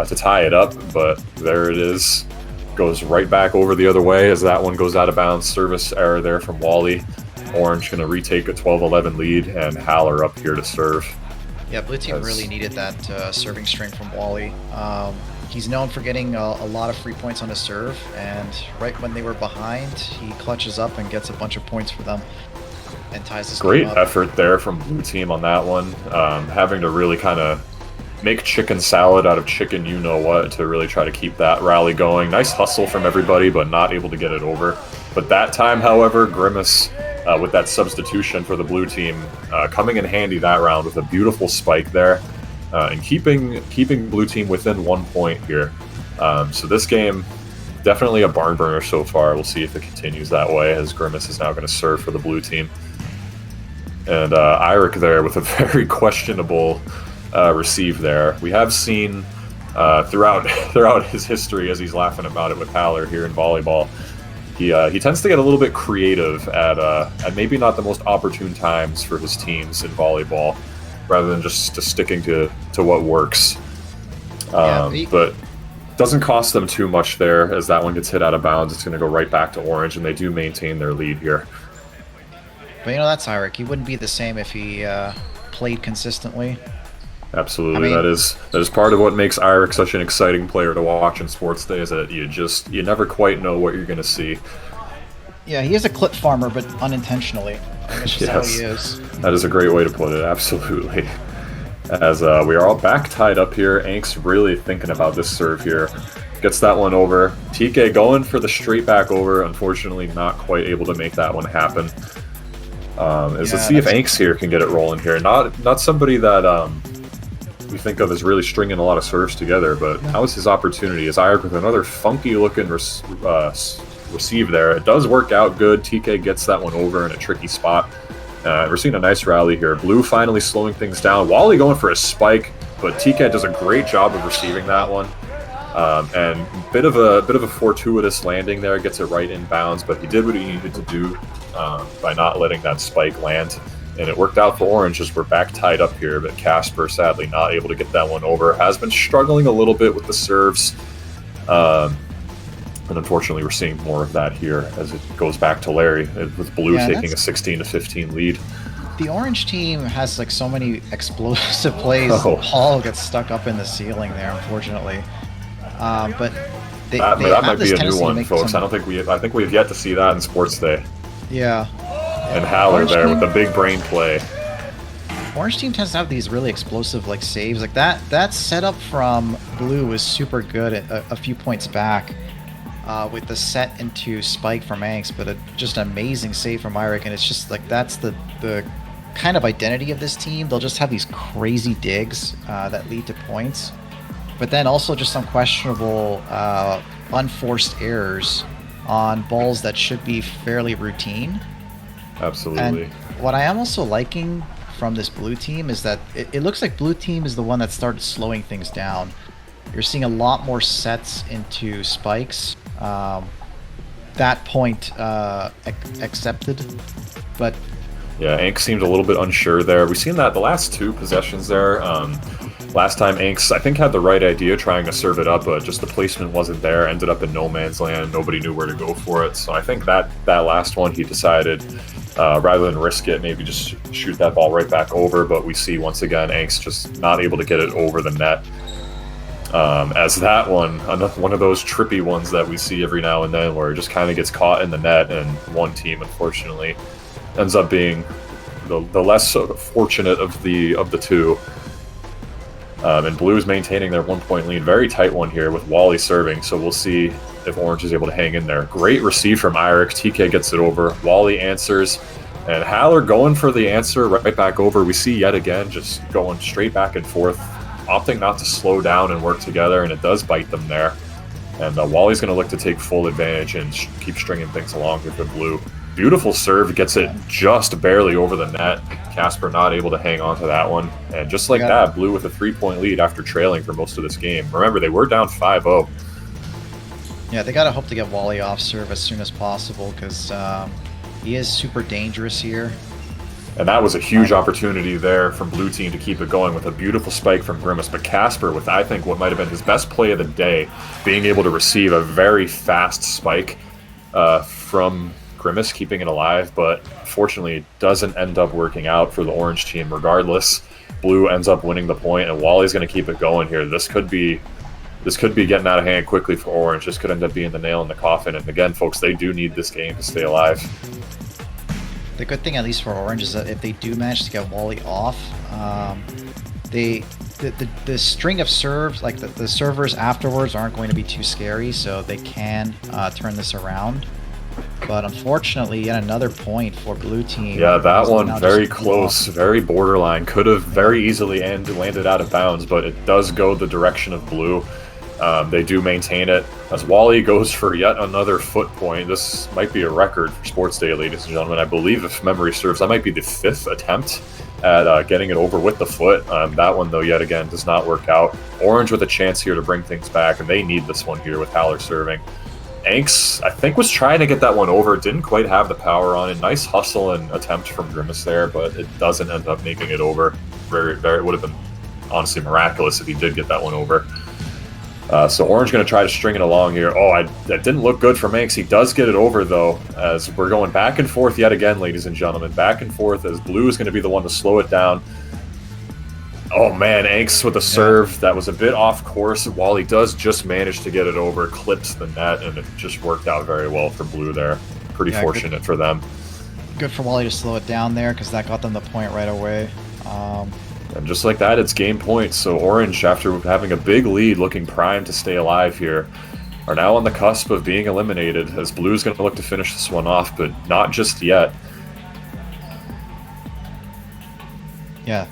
to tie it up, but there it is. Goes right back over the other way as that one goes out of bounds. Service error there from Wally. Orange going to retake a 12-11 lead, and Haller up here to serve. Yeah, blue team really needed that serving string from Wally. He's known for getting a lot of free points on his serve, and right when they were behind, he clutches up and gets a bunch of points for them and ties this Great game up. effort there from blue team on that one. Having to really kind of make chicken salad out of chicken you-know-what to really try to keep that rally going. Nice hustle from everybody, but not able to get it over. But that time, however, Grimace, with that substitution for the blue team, coming in handy that round with a beautiful spike there, and keeping blue team within 1 point here. So this game, definitely a barn burner so far. We'll see if it continues that way, as Grimace is now going to serve for the blue team. And Eirik there with a very questionable receive there. We have seen throughout his history, as he's laughing about it with Haller here in volleyball, he tends to get a little bit creative at maybe not the most opportune times for his teams in volleyball, rather than just sticking to what works. But doesn't cost them too much there, as that one gets hit out of bounds. It's going to go right back to Orange, and they do maintain their lead here. But that's Eirik. He wouldn't be the same if he played consistently. Absolutely, that is part of what makes Eirik such an exciting player to watch in Sports Day, is that you never quite know what you're going to see. Yeah, he is a clip farmer, but unintentionally. That's just how he is. That is a great way to put it, absolutely. As we are all back tied up here, Ank's really thinking about this serve here. Gets that one over. TK going for the straight back over, unfortunately not quite able to make that one happen. Let's see if Ank's here can get it rolling here. Not somebody that we think of as really stringing a lot of serves together, but now is his opportunity, as Eirik with another funky looking receive there. It does work out good. TK gets that one over in a tricky spot. We're seeing a nice rally here. Blue finally slowing things down. Wally going for a spike, but TK does a great job of receiving that one. And bit of a fortuitous landing there, gets it right in bounds, but he did what he needed to do by not letting that spike land. And it worked out for Orange, as we're back tied up here, but Casper sadly not able to get that one over. Has been struggling a little bit with the serves. And unfortunately, we're seeing more of that here as it goes back to Larry, with Blue taking a 16-15 lead. The Orange team has so many explosive plays. Paul gets stuck up in the ceiling there, unfortunately. But that might be a new one, folks. I think we have yet to see that in Sports Day. Yeah. And Haller there with the big brain play. Orange team tends to have these really explosive saves. That setup from Blue was super good at a few points back with the set into spike from Anks, but just an amazing save from Eirik. And it's just that's the kind of identity of this team. They'll just have these crazy digs that lead to points. but then also just some questionable unforced errors on balls that should be fairly routine. Absolutely. And what I am also liking from this blue team is that it looks like blue team is the one that started slowing things down. You're seeing a lot more sets into spikes. That point accepted, but yeah, Ank seemed a little bit unsure there. We've seen that the last 2 possessions there. Last time Anks, I think, had the right idea trying to serve it up, but just the placement wasn't there. Ended up in no man's land. Nobody knew where to go for it. So I think that last one he decided, rather than risk it, maybe just shoot that ball right back over. But we see once again Anks just not able to get it over the net. As that one of those trippy ones that we see every now and then, where it just kind of gets caught in the net, and one team unfortunately ends up being the less fortunate of the 2. And Blue's maintaining their 1-point lead. Very tight one here with Wally serving, so we'll see if Orange is able to hang in there. Great receive from Eirik. TK gets it over. Wally answers, and Haller going for the answer right back over. We see yet again just going straight back and forth, opting not to slow down and work together, and it does bite them there. And Wally's going to look to take full advantage and keep stringing things along with the Blue. Beautiful serve, gets it just barely over the net. Casper not able to hang on to that one. And just like that, Blue with a 3-point lead after trailing for most of this game. Remember, they were down 5-0. Yeah, they got to hope to get Wally off serve as soon as possible, because he is super dangerous here. And that was a huge opportunity there from Blue Team to keep it going with a beautiful spike from Grimace. But Casper, with I think what might have been his best play of the day, being able to receive a very fast spike from Grimace, keeping it alive, but fortunately it doesn't end up working out for the Orange team. Regardless, Blue ends up winning the point, and Wally's going to keep it going here. This could be getting out of hand quickly for Orange. This could end up being the nail in the coffin. And again, folks, they do need this game to stay alive. The good thing, at least for Orange, is that if they do manage to get Wally off, the string of serves, like the servers afterwards, aren't going to be too scary, so they can turn this around. But unfortunately, yet another point for Blue Team. Yeah, that one very close, very borderline. Could have very easily landed out of bounds, but it does go the direction of Blue. They do maintain it as Wally goes for yet another foot point. This might be a record for Sports Day, ladies and gentlemen. I believe, if memory serves, that might be the 5th attempt at getting it over with the foot. That one, though, yet again, does not work out. Orange with a chance here to bring things back, and they need this one here with Haller serving. Anks, I think, was trying to get that one over. Didn't quite have the power on it. Nice hustle and attempt from Grimace there, but it doesn't end up making it over. It would have been honestly miraculous if he did get that one over. So Orange going to try to string it along here. Oh, that didn't look good for Anks. He does get it over, though, as we're going back and forth yet again, ladies and gentlemen. Back and forth as Blue is going to be the one to slow it down. Oh, man, Anks with a serve. That was a bit off course. Wally does just manage to get it over, clips the net, and it just worked out very well for Blue there. Pretty fortunate for them. Good for Wally to slow it down there, because that got them the point right away. And just like that, it's game point. So Orange, after having a big lead, looking primed to stay alive here, are now on the cusp of being eliminated, as Blue's going to look to finish this one off, but not just yet. Yeah.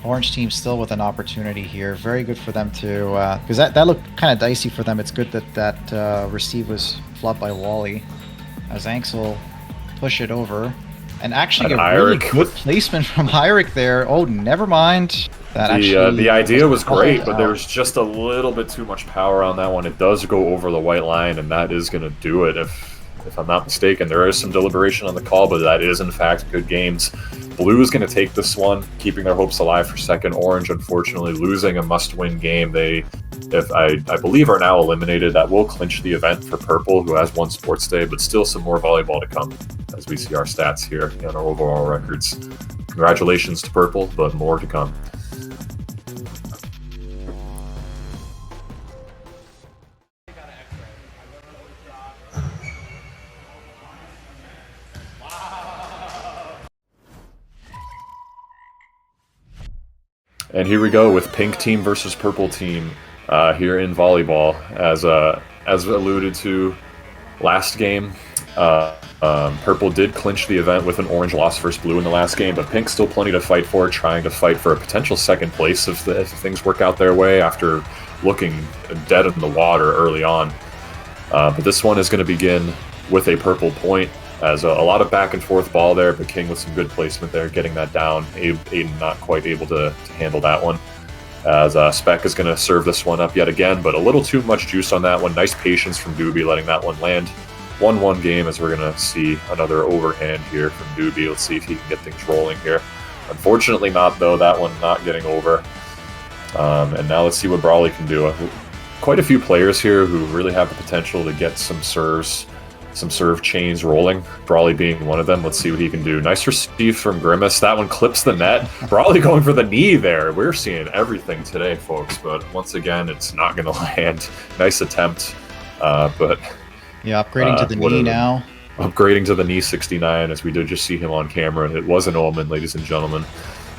Orange team still with an opportunity here. Very good for them to, because that looked kind of dicey for them. It's good that receive was flubbed by Wally, as Anks will push it over. And actually a really good placement from Eirik there. Oh, never mind. The idea was great, but there was just a little bit too much power on that one. It does go over the white line, and that is going to do it, if I'm not mistaken. There is some deliberation on the call, but that is, in fact, good games. Blue is going to take this one, keeping their hopes alive for second. Orange, unfortunately, losing a must-win game. They, I believe, are now eliminated. That will clinch the event for Purple, who has won Sports Day, but still some more volleyball to come, as we see our stats here and our overall records. Congratulations to Purple, but more to come. And here we go with Pink Team versus Purple Team here in volleyball. As alluded to last game, Purple did clinch the event with an Orange loss versus Blue in the last game, but Pink still plenty to fight for, trying to fight for a potential second place if things work out their way after looking dead in the water early on. But this one is going to begin with a purple point, as a lot of back and forth ball there, but King with some good placement there, getting that down. Aiden not quite able to handle that one. As Spec is going to serve this one up yet again, but a little too much juice on that one. Nice patience from Doobie letting that one land. 1-1 game, as we're going to see another overhand here from Doobie. Let's see if he can get things rolling here. Unfortunately not, though. That one not getting over. And now let's see what Brawley can do. Quite a few players here who really have the potential to get some serve chains rolling. Brawley being one of them. Let's see what he can do. Nice receive from Grimace. That one clips the net. Brawley going for the knee there. We're seeing everything today, folks, but once again, it's not going to land. Nice attempt, but... Yeah, upgrading to the knee now. Upgrading to the knee 69, as we did just see him on camera. It was an omen, ladies and gentlemen.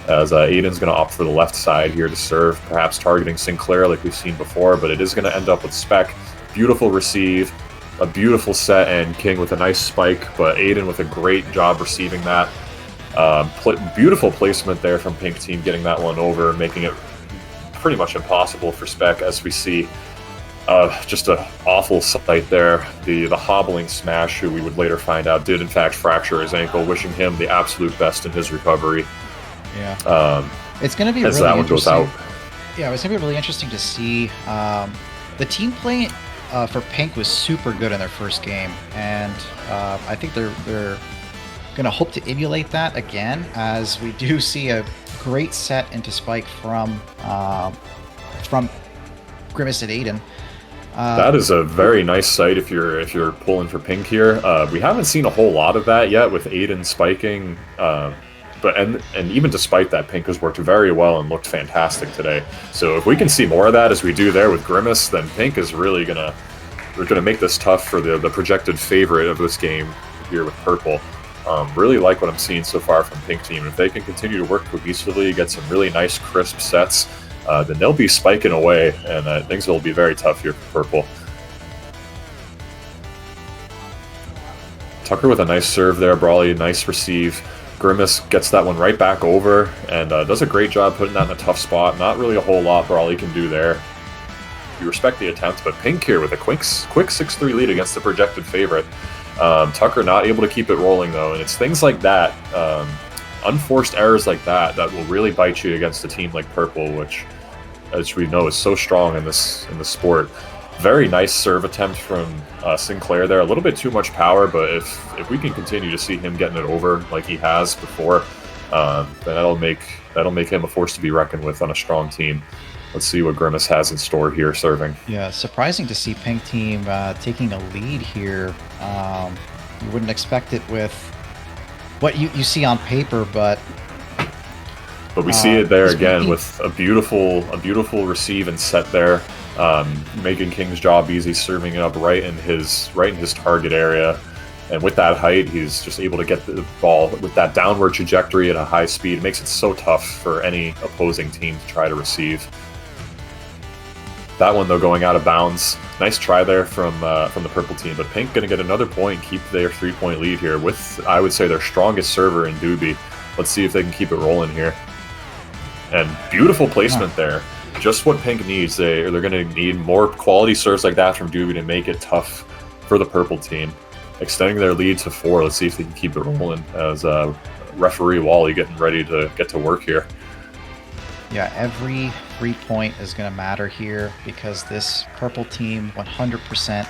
As Aiden's going to opt for the left side here to serve, perhaps targeting Sinclair like we've seen before, but it is going to end up with Spec. Beautiful receive. A beautiful set, and King with a nice spike, but Aiden with a great job receiving that. Beautiful placement there from Pink Team, getting that one over, making it pretty much impossible for Spec, as we see just an awful sight there. The hobbling smash, who we would later find out did in fact fracture his ankle, wishing him the absolute best in his recovery. Yeah. It's going to be as really that one goes out. Yeah, it's going to be really interesting to see. The team play for Pink was super good in their first game, and I think they're going to hope to emulate that again, as we do see a great set into Spike from Grimace and Aiden. That is a very nice sight if you're pulling for Pink here. We haven't seen a whole lot of that yet with Aiden spiking, but even despite that, Pink has worked very well and looked fantastic today. So if we can see more of that as we do there with Grimace, then Pink is really gonna make this tough for the projected favorite of this game here with Purple. Really like what I'm seeing so far from Pink Team. If they can continue to work cohesively, get some really nice crisp sets, then they'll be spiking away, and things will be very tough here for Purple. Tucker with a nice serve there. Brawley, nice receive. Grimace gets that one right back over and does a great job putting that in a tough spot. Not really a whole lot Brawley can do there. We respect the attempt, but Pink here with a quick 6-3 lead against the projected favorite. Tucker not able to keep it rolling, though, and it's things like that, unforced errors like that will really bite you against a team like Purple, which, as we know, is so strong in this sport. Very nice serve attempt from Sinclair there. A little bit too much power, but if we can continue to see him getting it over like he has before, then that'll make him a force to be reckoned with on a strong team. Let's see what Grimace has in store here serving. Yeah, surprising to see Pink Team taking a lead here. You wouldn't expect it with what you see on paper, but we see it there again with a beautiful receive and set there, making King's job easy, serving it up right in his target area. And with that height, he's just able to get the ball with that downward trajectory at a high speed. It makes it so tough for any opposing team to try to receive. That one, though, going out of bounds. Nice try there from the Purple Team, but Pink going to get another point, keep their 3-point lead here with, I would say, their strongest server in Doobie. Let's see if they can keep it rolling here. And beautiful placement there. Just what Pink needs. They're going to need more quality serves like that from Doobie to make it tough for the Purple Team. Extending their lead to 4. Let's see if they can keep it rolling as referee Wally getting ready to get to work here. Yeah, every 3-point is going to matter here because this Purple Team 100%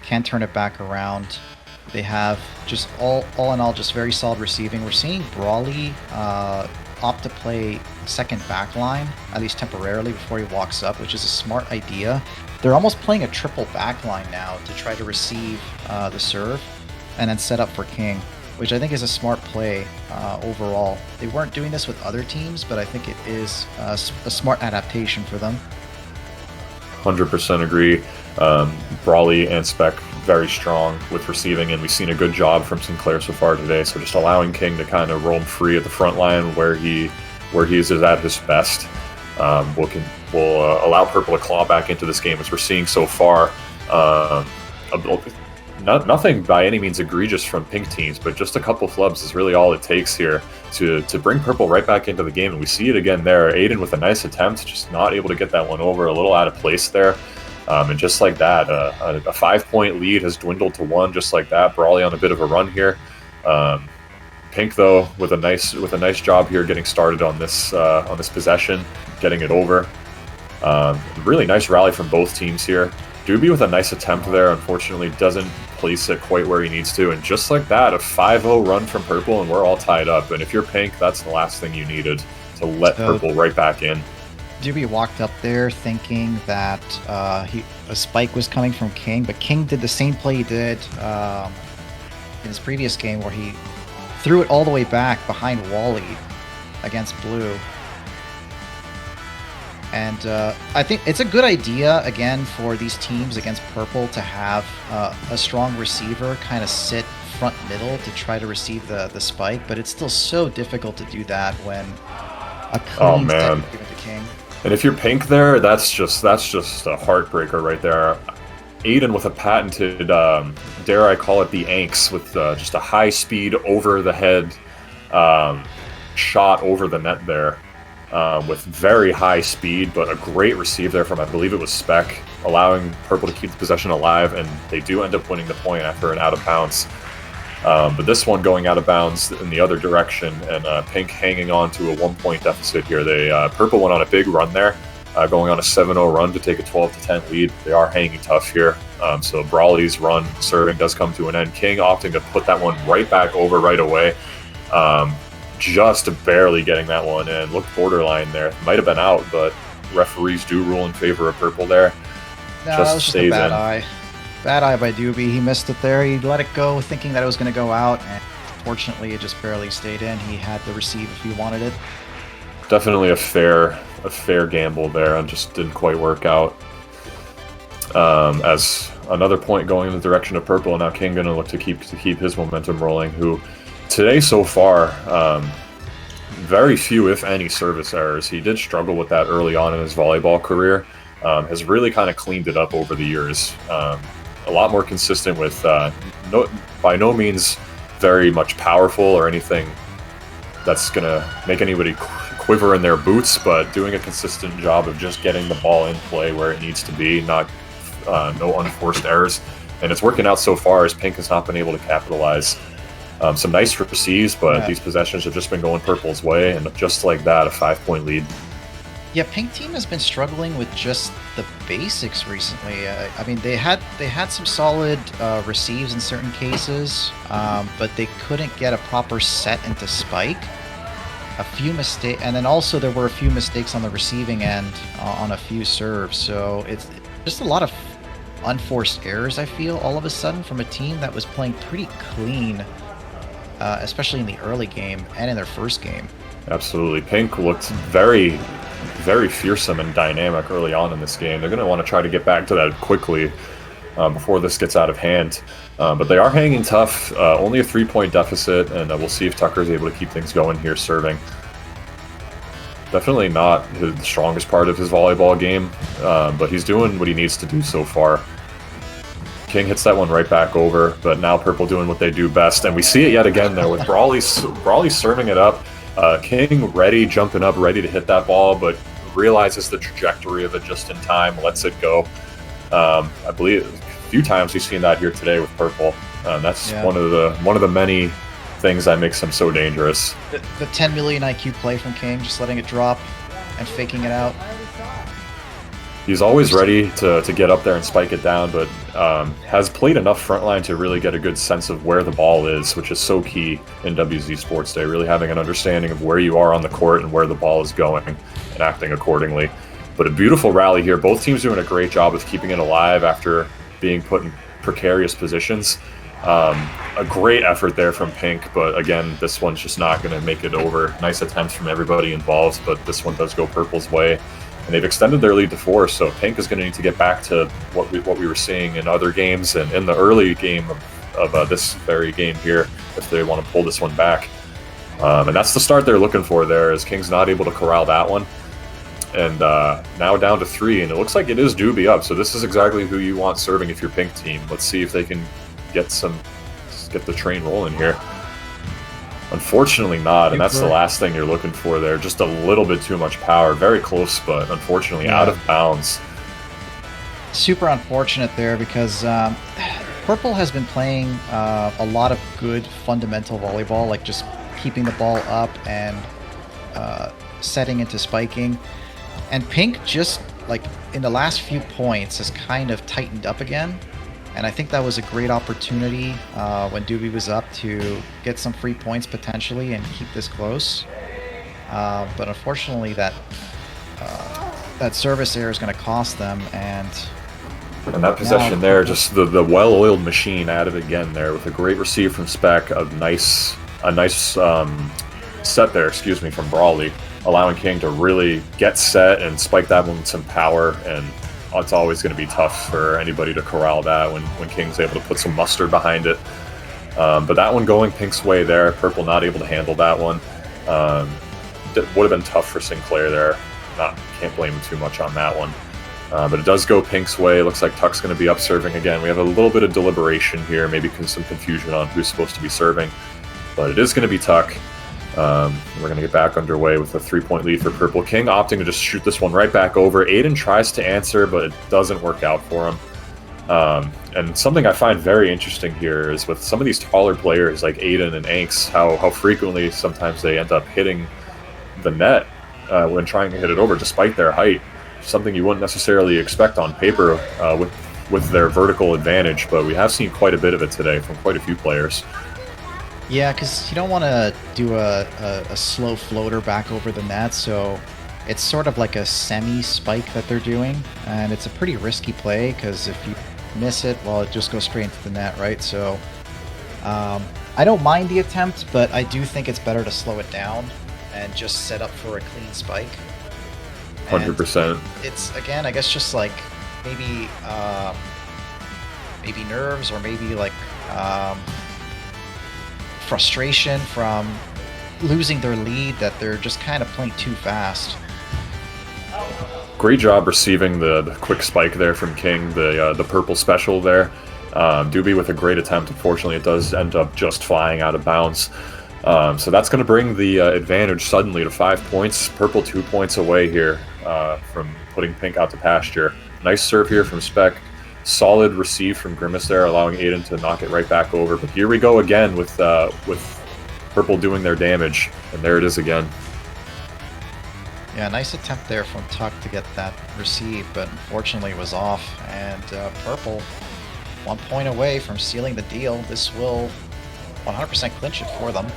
can turn it back around. They have just all in all just very solid receiving. We're seeing Brawley opt to play second back line, at least temporarily, before he walks up, which is a smart idea. They're almost playing a triple back line now to try to receive the serve and then set up for King, which I think is a smart play overall. They weren't doing this with other teams, but I think it is a smart adaptation for them. 100% agree. Brawley and Spec very strong with receiving, and we've seen a good job from Sinclair so far today. So just allowing King to kind of roam free at the front line where he is at his best will allow Purple to claw back into this game, as we're seeing so far. nothing by any means egregious from pink teams, but just a couple flubs is really all it takes here to bring purple right back into the game. And we see it again there. Aiden with a nice attempt, just not able to get that one over, a little out of place there. And just like that, a 5-point lead has dwindled to 1, just like that. Brawley on a bit of a run here. Pink though with a nice job here getting started on this possession, getting it over. Really nice rally from both teams here. Doobie with a nice attempt there, unfortunately doesn't place it quite where he needs to, and just like that, a 5-0 run from purple, and we're all tied up. And if you're pink, that's the last thing you needed to let purple right back in. Doobie walked up there thinking that a spike was coming from King, but King did the same play he did in his previous game where he threw it all the way back behind Wally against Blue. And I think it's a good idea, again, for these teams against purple to have a strong receiver kind of sit front middle to try to receive the spike, but it's still so difficult to do that when a clean set is given to King. And if you're pink there, that's just a heartbreaker right there. Aiden with a patented, dare I call it the Anks, with just a high speed over the head shot over the net there. With very high speed, but a great receive there from, I believe it was Spec, allowing purple to keep the possession alive, and they do end up winning the point after an out of bounds. But this one going out of bounds in the other direction, and pink hanging on to a 1-point deficit here. Purple went on a big run there, going on a 7-0 run to take a 12-10 lead. They are hanging tough here. So Brawley's run serving does come to an end. King opting to put that one right back over right away. Just barely getting that one in. Looked borderline there. Might have been out, but referees do rule in favor of purple there. No, that was just a bad eye. Bad eye by Doobie. He missed it there. He let it go thinking that it was going to go out, and fortunately it just barely stayed in. He had to receive if he wanted it. Definitely a fair gamble there, and just didn't quite work out. As another point going in the direction of purple, and now King going to look to keep his momentum rolling, who today so far, very few, if any, service errors. He did struggle with that early on in his volleyball career. Has really kind of cleaned it up over the years. A lot more consistent with, by no means very much powerful or anything that's going to make anybody quiver in their boots, but doing a consistent job of just getting the ball in play where it needs to be, no unforced errors. And it's working out so far, as pink has not been able to capitalize. Some nice receives, but these possessions have just been going purple's way, and just like that, a 5-point lead. Yeah, pink team has been struggling with just the basics recently. I mean, they had some solid receives in certain cases, but they couldn't get a proper set into spike. A few mistakes, and then also there were a few mistakes on the receiving end on a few serves. So it's just a lot of unforced errors, I feel, all of a sudden from a team that was playing pretty clean. Especially in the early game and in their first game. Absolutely. Pink looked very, very fearsome and dynamic early on in this game. They're going to want to try to get back to that quickly before this gets out of hand. But they are hanging tough. Only a 3-point deficit, and we'll see if Tucker's able to keep things going here serving. Definitely not the strongest part of his volleyball game, but he's doing what he needs to do so far. King hits that one right back over, but now purple doing what they do best, and we see it yet again there with Brawley serving it up. King jumping up, ready to hit that ball, but realizes the trajectory of it just in time, lets it go. I believe a few times we've seen that here today with purple. That's one of the many things that makes him so dangerous. The 10 million IQ play from King, just letting it drop and faking it out. He's always ready to get up there and spike it down, but has played enough frontline to really get a good sense of where the ball is, which is so key in WZ Sports Day, really having an understanding of where you are on the court and where the ball is going and acting accordingly. But a beautiful rally here. Both teams doing a great job of keeping it alive after being put in precarious positions. A great effort there from Pink, but again, this one's just not going to make it over. Nice attempts from everybody involved, but this one does go purple's way. And they've extended their lead to 4, so Pink is going to need to get back to what we were seeing in other games and in the early game of this very game here if they want to pull this one back. And that's the start they're looking for there, as King's not able to corral that one. And now down to 3, and it looks like it is Doobie up, so this is exactly who you want serving if you're Pink team. Let's see if they can get the train rolling here. Unfortunately not, and that's the last thing you're looking for there. Just a little bit too much power. Very close, but unfortunately out of bounds. Super unfortunate there because Purple has been playing a lot of good fundamental volleyball, like just keeping the ball up and setting into spiking. And Pink just, like, in the last few points has kind of tightened up again. And I think that was a great opportunity when Doobie was up to get some free points potentially and keep this close. But unfortunately, that service error is going to cost them. And that possession there, just the well-oiled machine at it again there with a great receive from Spec, a nice set there, from Brawley, allowing King to really get set and spike that one with some power. And it's always going to be tough for anybody to corral that when King's able to put some mustard behind it. But that one going Pink's way there. Purple not able to handle that one. Would have been tough for Sinclair there. Can't blame him too much on that one. But it does go Pink's way. Looks like Tuck's going to be up serving again. We have a little bit of deliberation here, maybe some confusion on who's supposed to be serving. But it is going to be Tuck. We're going to get back underway with a 3-point lead for Purple. King opting to just shoot this one right back over. Aiden tries to answer, but it doesn't work out for him. And something I find very interesting here is with some of these taller players like Aiden and Anks, how frequently sometimes they end up hitting the net when trying to hit it over despite their height. Something you wouldn't necessarily expect on paper with their vertical advantage, but we have seen quite a bit of it today from quite a few players. Yeah, because you don't want to do a slow floater back over the net, so it's sort of like a semi-spike that they're doing, and it's a pretty risky play, because if you miss it, well, it just goes straight into the net, right? So I don't mind the attempt, but I do think it's better to slow it down and just set up for a clean spike. 100%. It's, again, I guess just like maybe nerves, or maybe like frustration from losing their lead, that they're just kind of playing too fast. Great job receiving the quick spike there from King, the purple special there. Doobie with a great attempt. Unfortunately, it does end up just flying out of bounds. So that's going to bring the advantage suddenly to 5 points. Purple 2 points away here from putting Pink out to pasture. Nice serve here from Spec. Solid receive from Grimace there, allowing Aiden to knock it right back over. But here we go again with Purple doing their damage, and there it is again. Yeah, nice attempt there from Tuck to get that receive, but unfortunately it was off. And Purple, 1 point away from sealing the deal. This will 100% clinch it for them.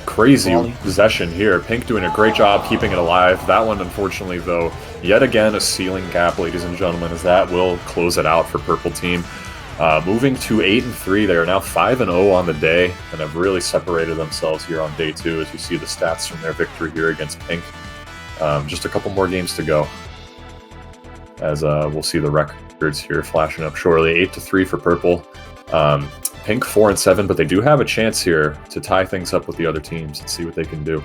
Crazy possession here. Pink doing a great job keeping it alive. That one, unfortunately, though, yet again a ceiling gap, ladies and gentlemen, as that will close it out for Purple Team. Moving to 8-3, they are now 5-0 on the day, and have really separated themselves here on day 2, as you see the stats from their victory here against Pink. Just a couple more games to go, as we'll see the records here flashing up shortly. 8-3 for Purple. Pink 4-7, but they do have a chance here to tie things up with the other teams and see what they can do.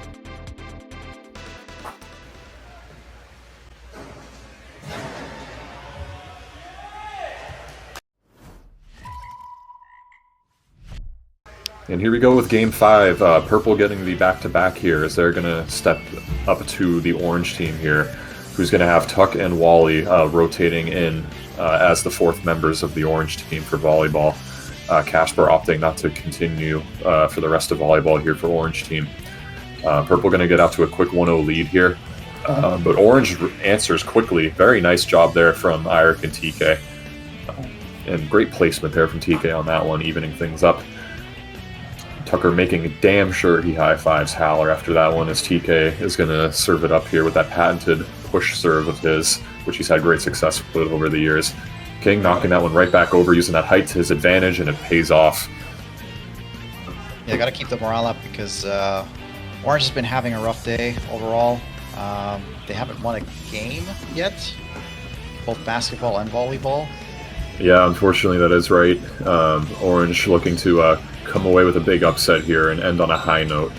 And here we go with Game 5. Purple getting the back-to-back here, as they're going to step up to the orange team here, who's going to have Tuck and Wally rotating in as the fourth members of the orange team for volleyball. Casper opting not to continue for the rest of volleyball here for orange team. Purple going to get out to a quick 1-0 lead here, but orange answers quickly. Very nice job there from Eirik and TK, and great placement there from TK on that one, evening things up. Tucker making damn sure he high-fives Haller after that one, as TK is going to serve it up here with that patented push serve of his, which he's had great success with over the years. King knocking that one right back over, using that height to his advantage, and it pays off. Yeah, got to keep the morale up, because Orange has been having a rough day overall. They haven't won a game yet, both basketball and volleyball. Yeah, unfortunately that is right. Orange looking to come away with a big upset here and end on a high note,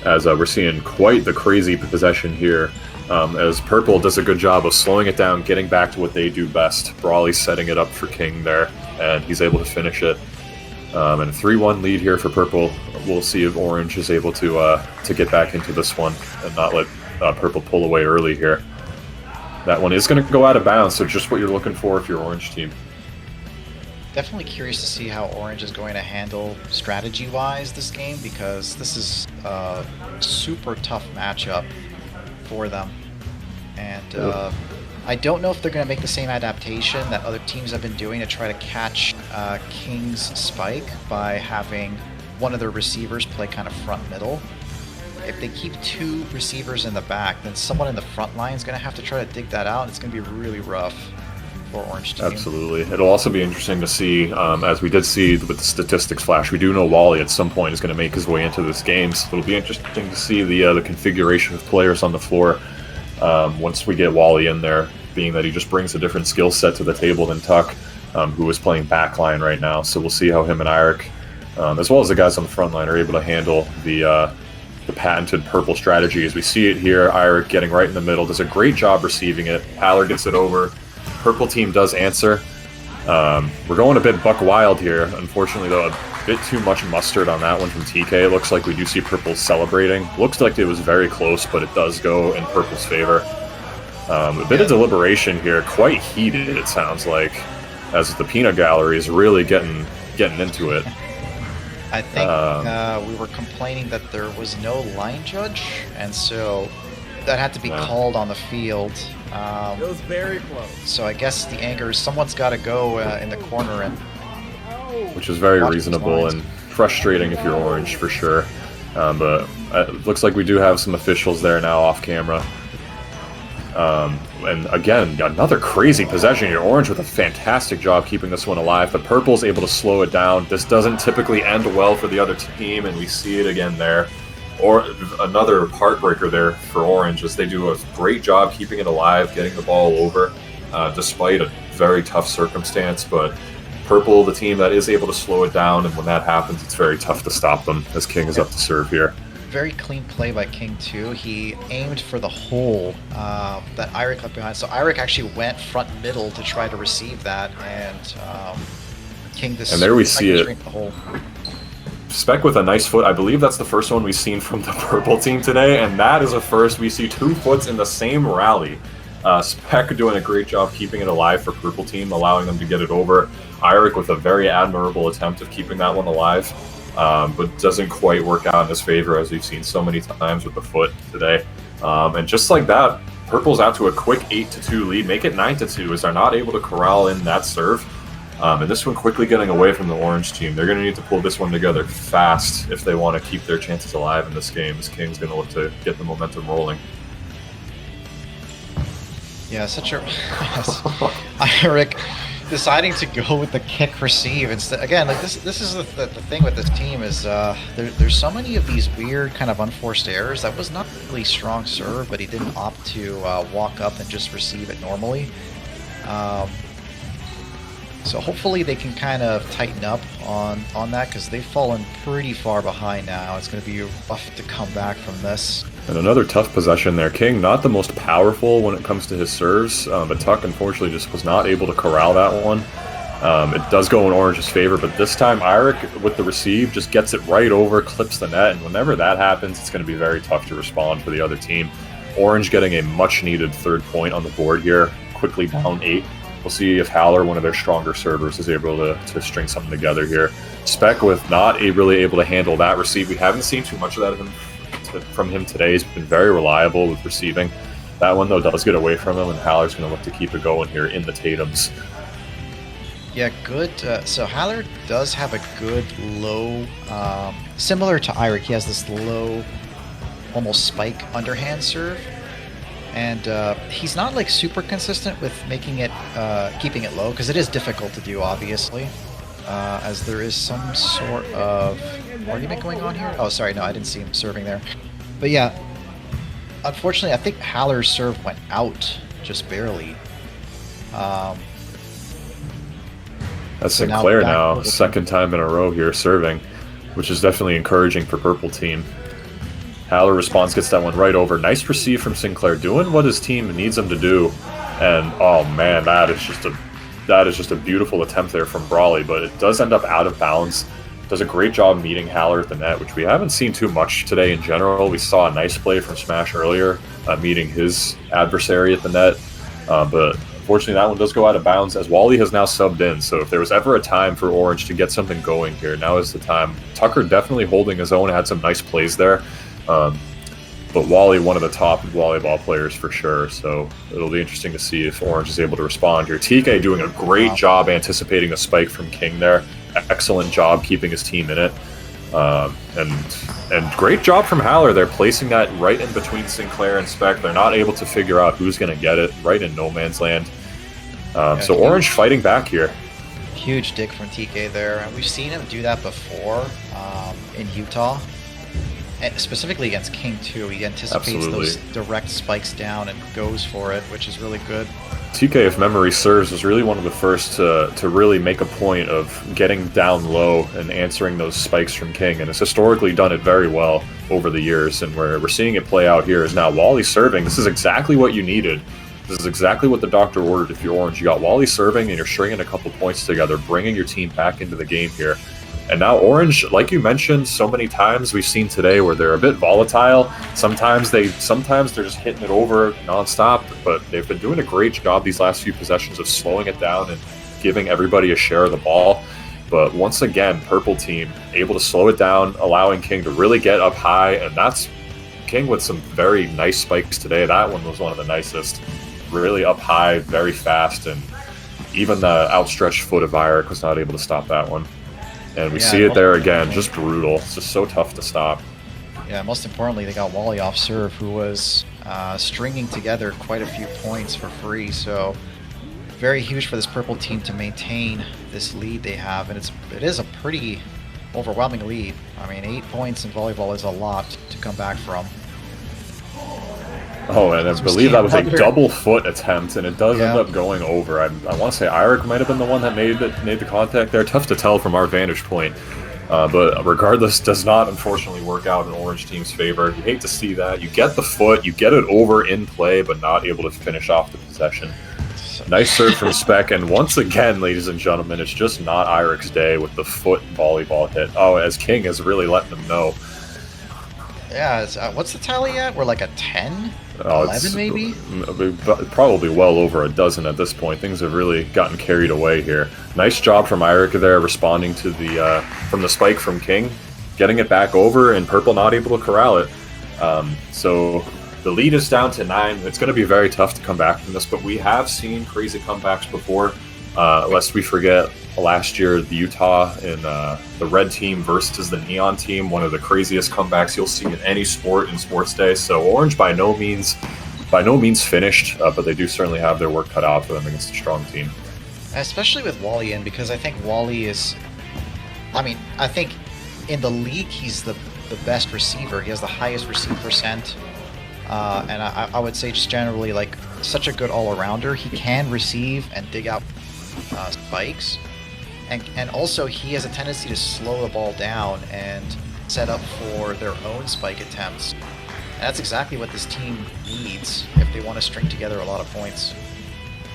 as we're seeing quite the crazy possession here as Purple does a good job of slowing it down, getting back to what they do best. Brawley's setting it up for King there, and he's able to finish it. And a 3-1 lead here for Purple. We'll see if Orange is able to get back into this one and not let Purple pull away early here. That one is going to go out of bounds, so just what you're looking for if you're Orange team. Definitely curious to see how Orange is going to handle strategy-wise this game, because this is a super tough matchup for them. And I don't know if they're going to make the same adaptation that other teams have been doing to try to catch King's spike by having one of their receivers play kind of front middle. If they keep 2 receivers in the back, then someone in the front line is going to have to try to dig that out, and it's going to be really rough for Orange team. Absolutely. It'll also be interesting to see, as we did see with the statistics flash, we do know Wally at some point is going to make his way into this game, so it'll be interesting to see the configuration of players on the floor once we get Wally in there, being that he just brings a different skill set to the table than Tuck, who is playing backline right now. So we'll see how him and Eirik, as well as the guys on the front line, are able to handle the patented Purple strategy. As we see it here, Eirik getting right in the middle, does a great job receiving it. Haller gets it over. Purple team does answer. We're going a bit buck wild here. Unfortunately, though, a bit too much mustard on that one from TK. It looks like we do see Purple celebrating. Looks like it was very close, but it does go in Purple's favor. A bit of deliberation here, quite heated, it sounds like, as the peanut gallery is really getting into it. I think we were complaining that there was no line judge, and so that had to be called on the field. It was very close. So I guess the anger is someone's got to go in the corner, and which is very reasonable and frustrating if you're Orange, for sure. But it looks like we do have some officials there now off camera. And again, another crazy possession here. Orange with a fantastic job keeping this one alive, but Purple's able to slow it down. This doesn't typically end well for the other team, and we see it again there. Or another heartbreaker there for Orange, as they do a great job keeping it alive, getting the ball over, despite a very tough circumstance. But Purple, the team that is able to slow it down, and when that happens, it's very tough to stop them, as King is up to serve here. Very clean play by King too. He aimed for the hole that Eirik left behind. So Eirik actually went front middle to try to receive that, and King just and there we see it. The hole. Spec with a nice foot. I believe that's the first one we've seen from the Purple team today, and that is a first. We see 2 foots in the same rally. Spec doing a great job keeping it alive for Purple team, allowing them to get it over. Eirik with a very admirable attempt of keeping that one alive, but doesn't quite work out in his favor, as we've seen so many times with the foot today. And just like that, Purple's out to a quick 8-2 lead, make it 9-2, as they're not able to corral in that serve. And this one quickly getting away from the Orange team. They're going to need to pull this one together fast if they want to keep their chances alive in this game, as King's going to look to get the momentum rolling. Yeah, such a... Eirik deciding to go with the kick receive instead. Again, like this is the thing with this team is there's so many of these weird kind of unforced errors. That was not really strong serve, but he didn't opt to walk up and just receive it normally. So hopefully they can kind of tighten up on that, because they've fallen pretty far behind now. It's going to be rough to come back from this. And another tough possession there. King, not the most powerful when it comes to his serves, but Tuck unfortunately just was not able to corral that one. It does go in Orange's favor, but this time Eirik, with the receive, just gets it right over, clips the net, and whenever that happens, it's going to be very tough to respond for the other team. Orange getting a much-needed 3rd point on the board here, quickly down 8. We'll see if Haller, one of their stronger servers, is able to string something together here. Spec with not really able to handle that receive. We haven't seen too much of that from him today. He's been very reliable with receiving. That one, though, does get away from him, and Haller's going to look to keep it going here in the Tatums. Yeah, good. So Haller does have a good low, similar to Eirik. He has this low, almost spike underhand serve. And he's not like super consistent with making it, keeping it low, because it is difficult to do, obviously, as there is some sort of argument going on here. Oh, sorry, no, I didn't see him serving there. But yeah, unfortunately, I think Haller's serve went out just barely. That's so Sinclair now, 2nd time in a row here serving, which is definitely encouraging for Purple team. Haller responds, gets that one right over. Nice receive from Sinclair, doing what his team needs him to do. And oh man, that is just a beautiful attempt there from Brawley, but it does end up out of bounds. Does a great job meeting Haller at the net, which we haven't seen too much today in general. We saw a nice play from Smash earlier, meeting his adversary at the net, but unfortunately that one does go out of bounds as Wally has now subbed in. So if there was ever a time for Orange to get something going here, now is the time. Tucker definitely holding his own, had some nice plays there. But Wally, one of the top volleyball players for sure, so it'll be interesting to see if Orange is able to respond here. TK doing a great job anticipating the spike from King there. Excellent job keeping his team in it. And great job from Haller. They're placing that right in between Sinclair and Spec. They're not able to figure out who's going to get it, right in no man's land. So Orange fighting back here. Huge dig from TK there. And we've seen him do that before in Utah. And specifically against King too. He anticipates those direct spikes down and goes for it, which is really good. TK, if memory serves, was really one of the first to really make a point of getting down low and answering those spikes from King, and has historically done it very well over the years. And where we're seeing it play out here is now Wally serving. This is exactly what you needed. This is exactly what the doctor ordered if you're Orange. You got Wally serving and you're stringing a couple points together, bringing your team back into the game here. And now Orange, like you mentioned so many times we've seen today, where they're a bit volatile. Sometimes they're just hitting it over nonstop, but they've been doing a great job these last few possessions of slowing it down and giving everybody a share of the ball. But once again, Purple Team able to slow it down, allowing King to really get up high, and that's King with some very nice spikes today. That one was one of the nicest. Really up high, very fast, and even the outstretched foot of Irik was not able to stop that one. And we see it there again, just brutal. It's just so tough to stop. Yeah, most importantly, they got Wally off serve, who was stringing together quite a few points for free. So very huge for this Purple Team to maintain this lead they have, and it is a pretty overwhelming lead. I mean, 8 points in volleyball is a lot to come back from. Oh, and I believe that was a double foot attempt, and it does end up going over. I want to say Irik might have been the one that made the contact there. Tough to tell from our vantage point, but regardless, does not unfortunately work out in Orange Team's favor. You hate to see that. You get the foot, you get it over in play, but not able to finish off the possession. Nice serve from Spec, and once again, ladies and gentlemen, it's just not Irik's day with the foot volleyball hit. Oh, as King has really let them know. Yeah, what's the tally at? We're like a 10? 11 maybe? Probably well over a dozen at this point. Things have really gotten carried away here. Nice job from Irik there, responding to the from the spike from King, getting it back over, and Purple not able to corral it. So the lead is down to 9. It's going to be very tough to come back from this, but we have seen crazy comebacks before. Lest we forget, last year the Utah in the red team versus the neon team, one of the craziest comebacks you'll see in any sport in Sports Day. So Orange by no means finished, but they do certainly have their work cut out for them against a strong team. Especially with Wally in, because I think Wally is, I think in the league he's the best receiver. He has the highest receive percent, and I would say just generally like such a good all-arounder. He can receive and dig out spikes, and also he has a tendency to slow the ball down and set up for their own spike attempts. And that's exactly what this team needs if they want to string together a lot of points.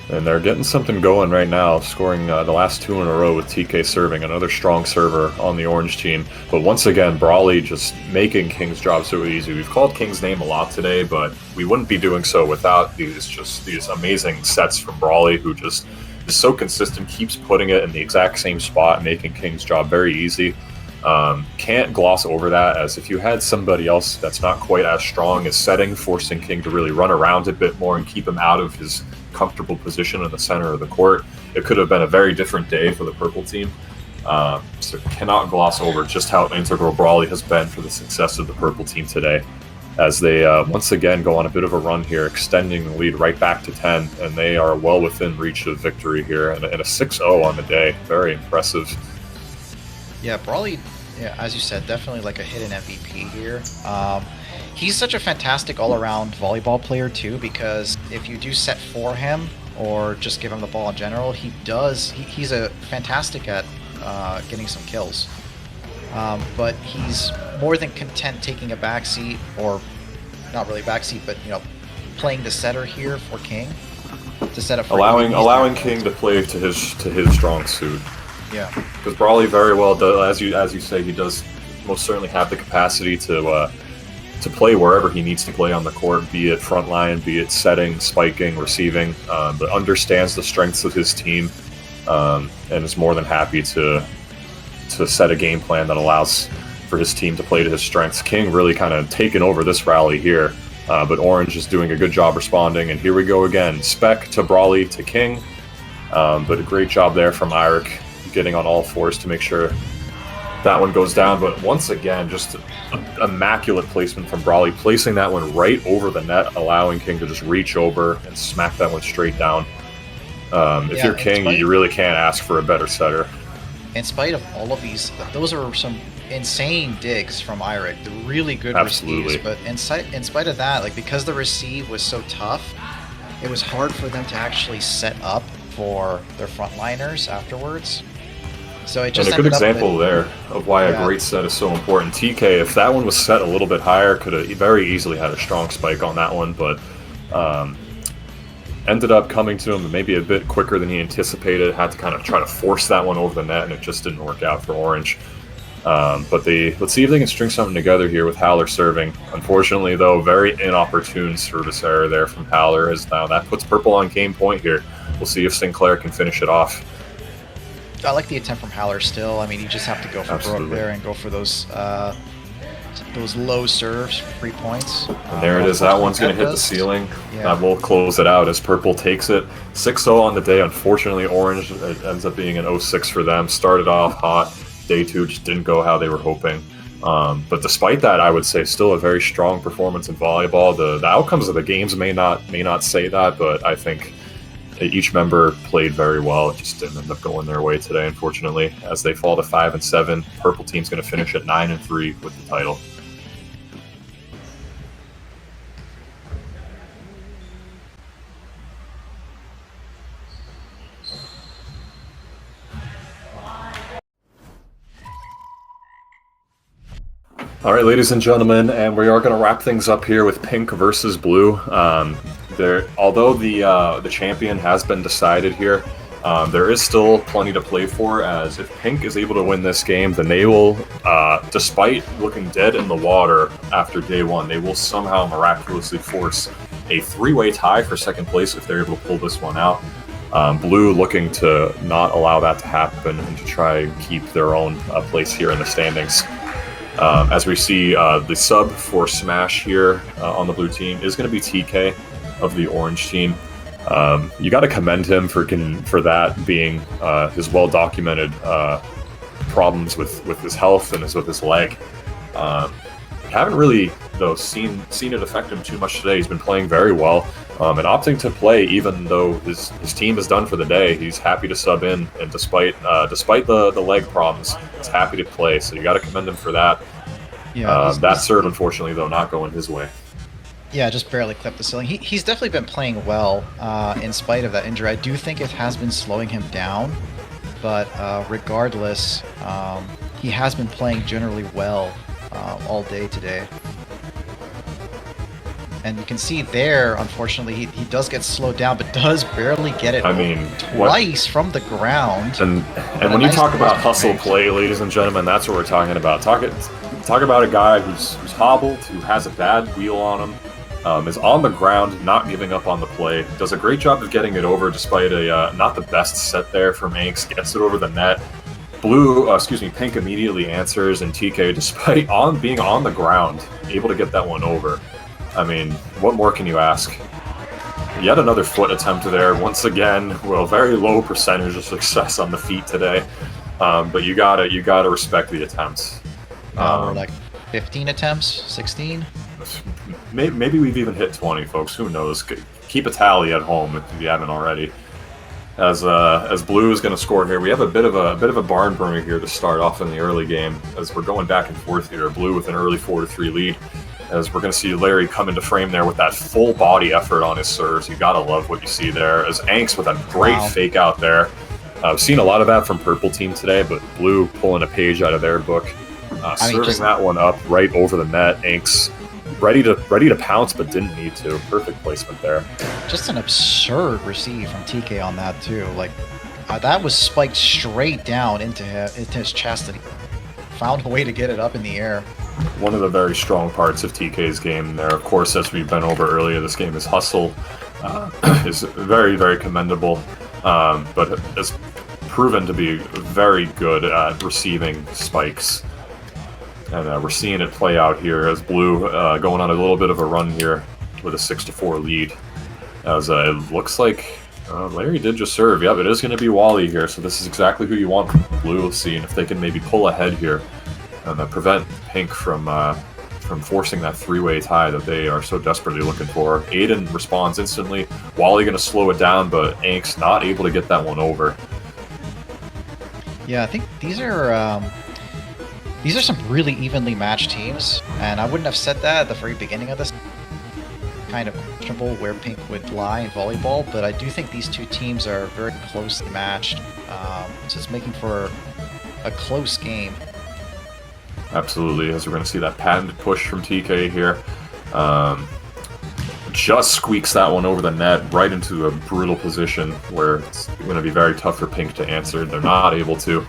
And they're getting something going right now, scoring the last 2 in a row with TK serving, another strong server on the Orange team. But once again, Brawley just making King's job so easy. We've called King's name a lot today, but we wouldn't be doing so without these amazing sets from Brawley, who just is so consistent, keeps putting it in the exact same spot, making King's job very easy. Can't gloss over that, as if you had somebody else that's not quite as strong as setting, forcing King to really run around a bit more and keep him out of his comfortable position in the center of the court, it could have been a very different day for the Purple Team. So cannot gloss over just how integral Brawley has been for the success of the Purple Team today, as they once again go on a bit of a run here, extending the lead right back to 10, and they are well within reach of victory here, and a 6-0 on the day. Very impressive. Yeah, Brawley, as you said, definitely like a hidden MVP here. He's such a fantastic all-around volleyball player too, because if you do set for him or just give him the ball in general, he's a fantastic at getting some kills. but he's more than content taking a backseat, or not really backseat, but playing the setter here for King to set up for allowing King to play to his strong suit. Yeah, because Brawley very well does, as you say, he does most certainly have the capacity to play wherever he needs to play on the court, be it front line, be it setting, spiking, receiving, but understands the strengths of his team, and is more than happy to set a game plan that allows for his team to play to his strengths. King really kind of taken over this rally here, but Orange is doing a good job responding, and here we go again. Spec to Brawley to King, but a great job there from Eirik, getting on all fours to make sure that one goes down. But once again, just immaculate placement from Brawley, placing that one right over the net, allowing King to just reach over and smack that one straight down. If you're King, you really can't ask for a better setter. In spite of all of these, those are some insane digs from Eirik, the really good receives. But in spite of that, because the receive was so tough, it was hard for them to actually set up for their frontliners afterwards. So it just and a good example there of why a great set is so important. TK, if that one was set a little bit higher, could have very easily had a strong spike on that one, but ended up coming to him maybe a bit quicker than he anticipated. Had to kind of try to force that one over the net, and it just didn't work out for Orange. But let's see if they can string something together here with Howler serving. Unfortunately, though, very inopportune service error there from Howler, as now that puts Purple on game point here. We'll see if Sinclair can finish it off. I like the attempt from Howler still. I mean, you just have to go for Brooke there and go for those low serves, 3 points. And there it is. That one's going to hit the ceiling. Yeah. That will close it out as Purple takes it. 6-0 on the day. Unfortunately, Orange, it ends up being an 0-6 for them. Started off hot. Day 2 just didn't go how they were hoping. But despite that, I would say still a very strong performance in volleyball. The outcomes of the games may not say that, but I think each member played very well. It just didn't end up going their way today, unfortunately, as they fall to 5-7. Purple team's going to finish at 9-3 with the title. All right, ladies and gentlemen, and we are going to wrap things up here with Pink versus Blue. Although the champion has been decided here, there is still plenty to play for, as if Pink is able to win this game, then they will, despite looking dead in the water after day 1, they will somehow miraculously force a 3-way tie for second place if they're able to pull this one out. Blue looking to not allow that to happen and to try and keep their own place here in the standings. As we see, the sub for Smash here on the blue team is going to be TK of the orange team. You got to commend him for that being his well-documented problems with his health and with his leg. Haven't really, though, seen it affect him too much today. He's been playing very well and opting to play even though his team is done for the day. He's happy to sub in, and despite the leg problems, he's happy to play. So you got to commend him for that. Yeah, that serve, unfortunately, though, not going his way. Yeah, just barely clipped the ceiling. He's definitely been playing well in spite of that injury. I do think it has been slowing him down, but regardless, he has been playing generally well all day today. And you can see there, unfortunately, he does get slowed down, but does barely get it twice from the ground. And when you talk about hustle play, ladies and gentlemen, that's what we're talking about. Talk about a guy who's hobbled, who has a bad wheel on him, is on the ground, not giving up on the play, does a great job of getting it over despite a not the best set there from Angst, gets it over the net. Pink immediately answers, and TK, despite being on the ground, able to get that one over. I mean, what more can you ask? Yet another foot attempt there. Once again, very low percentage of success on the feet today. But you gotta respect the attempts. We're like 15 attempts, 16. Maybe we've even hit 20, folks. Who knows? Keep a tally at home if you haven't already. As Blue is going to score here, we have a bit of a barn burner here to start off in the early game. As we're going back and forth here, Blue with an early 4-3 lead. As we're going to see Larry come into frame there with that full body effort on his serves. You gotta love what you see there. As Angst with a great fake out there. I've seen a lot of that from Purple Team today, but Blue pulling a page out of their book. I mean, Serving just that one up right over the net. Inks ready to pounce, but didn't need to. Perfect placement there. just an absurd receive from TK on that too. Like that was spiked straight down into his chest, and he found a way to get it up in the air. One of the very strong parts of TK's game there, of course, as we've been over earlier, this game is hustle. Is very, very commendable, but has proven to be very good at receiving spikes. And we're seeing it play out here as Blue going on a little bit of a run here with a 6-4 lead. As it looks like Larry did just serve. Yep, it is going to be Wally here, so this is exactly who you want from Blue, seeing if they can maybe pull ahead here and prevent Pink from forcing that three-way tie that they are so desperately looking for. Aiden responds instantly. Wally going to slow it down, but Ank's not able to get that one over. Yeah, I think these are some really evenly matched teams, and I wouldn't have said that at the very beginning of this. Kind of questionable where Pink would lie in volleyball, but I do think these two teams are very closely matched. So it's making for a close game. Absolutely, as we're going to see that patented push from TK here. Just squeaks that one over the net right into a brutal position where it's going to be very tough for Pink to answer. They're not able to.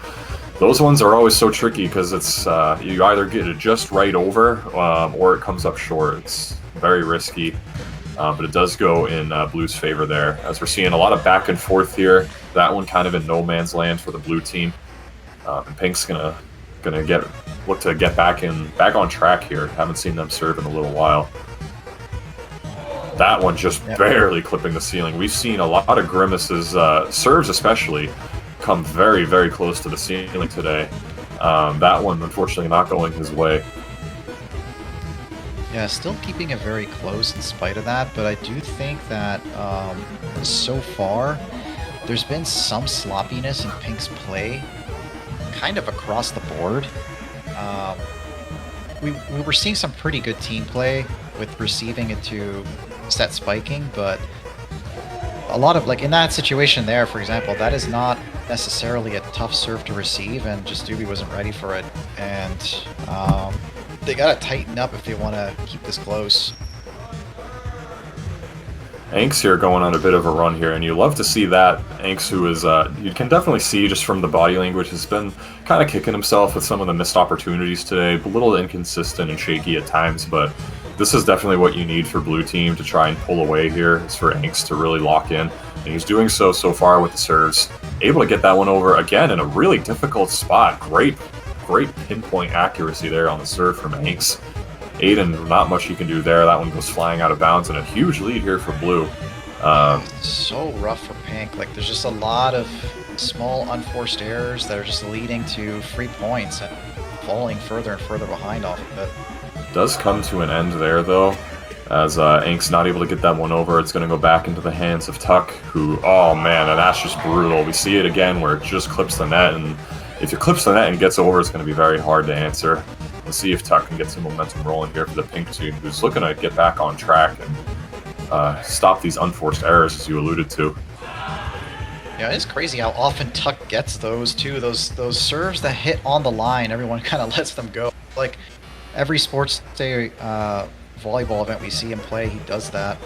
Those ones are always so tricky because it's you either get it just right over or it comes up short. It's very risky, but it does go in Blue's favor there. As we're seeing a lot of back and forth here. That one kind of in no man's land for the Blue team. And Pink's gonna look to get back on track here. Haven't seen them serve in a little while. That one just barely clipping the ceiling. We've seen a lot of Grimace's serves especially come very, very close to the ceiling today. That one unfortunately not going his way. Yeah, still keeping it very close in spite of that, but I do think that so far there's been some sloppiness in Pink's play kind of across the board. We were seeing some pretty good team play with receiving into set spiking, but a lot of, like in that situation there, for example, that is not necessarily a tough serve to receive, and just Doobie wasn't ready for it, and they gotta tighten up if they want to keep this close. Anks here going on a bit of a run here, and you love to see that. Anks, who is, you can definitely see just from the body language, has been kind of kicking himself with some of the missed opportunities today. A little inconsistent and shaky at times, but this is definitely what you need for Blue Team to try and pull away here, is for Anks to really lock in. And he's doing so far with the serves. Able to get that one over, again, in a really difficult spot. Great pinpoint accuracy there on the serve from Anks. Aiden, not much you can do there. That one goes flying out of bounds, and a huge lead here for Blue. So rough for Pink. Like, there's just a lot of small unforced errors that are just leading to free points and falling further and further behind off of it. Does come to an end there, though, as Ank's not able to get that one over. It's going to go back into the hands of Tuck, who, oh man, and that's just brutal. We see it again where it just clips the net, and if it clips the net and gets over, it's going to be very hard to answer. We'll see if Tuck can get some momentum rolling here for the Pink team, who's looking to get back on track and stop these unforced errors, as you alluded to. Yeah, it's crazy how often Tuck gets those too. Those serves that hit on the line, everyone kind of lets them go. Like every sports day volleyball event we see him play, he does that.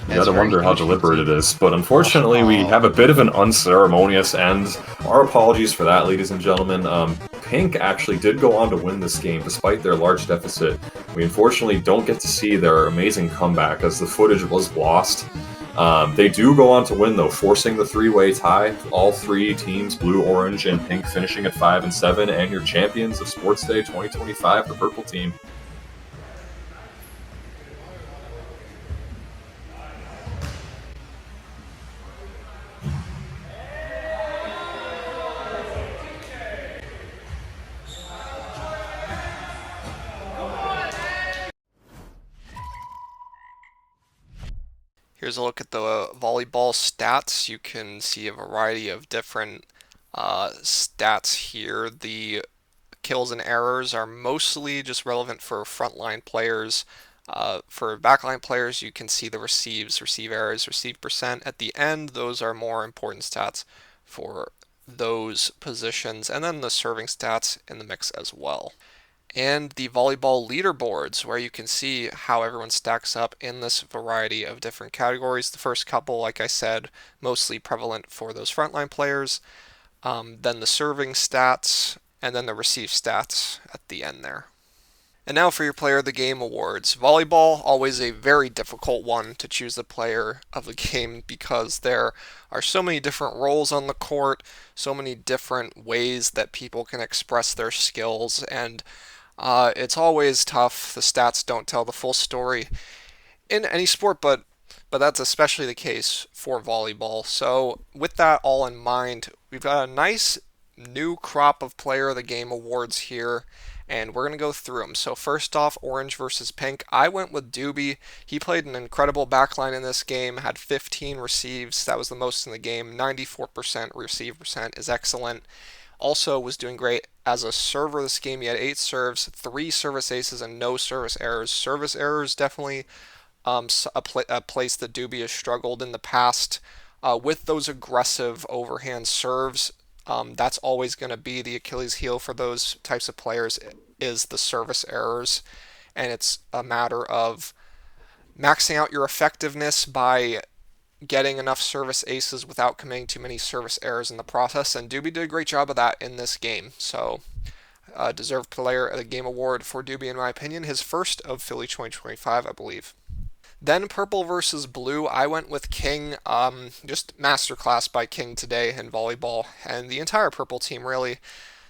You gotta wonder how deliberate it is, but unfortunately we have a bit of an unceremonious end. Our apologies for that, ladies and gentlemen. Pink actually did go on to win this game despite their large deficit. We unfortunately don't get to see their amazing comeback as the footage was lost. They do go on to win though, forcing the three-way tie. All three teams, Blue, Orange, and Pink, finishing at 5-7, and your champions of Sports Day 2025, the Purple team. Here's a look at the volleyball stats. You can see a variety of different stats here. The kills and errors are mostly just relevant for frontline players. For backline players, you can see the receive errors, receive percent. At the end, those are more important stats for those positions, and then the serving stats in the mix as well. And the volleyball leaderboards, where you can see how everyone stacks up in this variety of different categories. The first couple, like I said, mostly prevalent for those frontline players. Then the serving stats, and then the receive stats at the end there. And now for your Player of the Game awards. Volleyball, always a very difficult one to choose the player of the game because there are so many different roles on the court, so many different ways that people can express their skills, and it's always tough. The stats don't tell the full story in any sport, but that's especially the case for volleyball. So with that all in mind, we've got a nice new crop of Player of the Game awards here, and we're going to go through them. So first off, Orange versus Pink. I went with Doobie. He played an incredible backline in this game, had 15 receives. That was the most in the game. 94% receive percent is excellent. Also was doing great as a server this game. He had 8 serves, 3 service aces, and no service errors. Service errors definitely a place that Doobie has struggled in the past with those aggressive overhand serves. That's always going to be the Achilles heel for those types of players, is the service errors. And it's a matter of maxing out your effectiveness by getting enough service aces without committing too many service errors in the process. And Doobie did a great job of that in this game. So deserved Player of the Game award for Doobie, in my opinion. His first of Philly 2025, I believe. Then Purple versus Blue, I went with King. Just masterclass by King today in volleyball, and the entire Purple team really.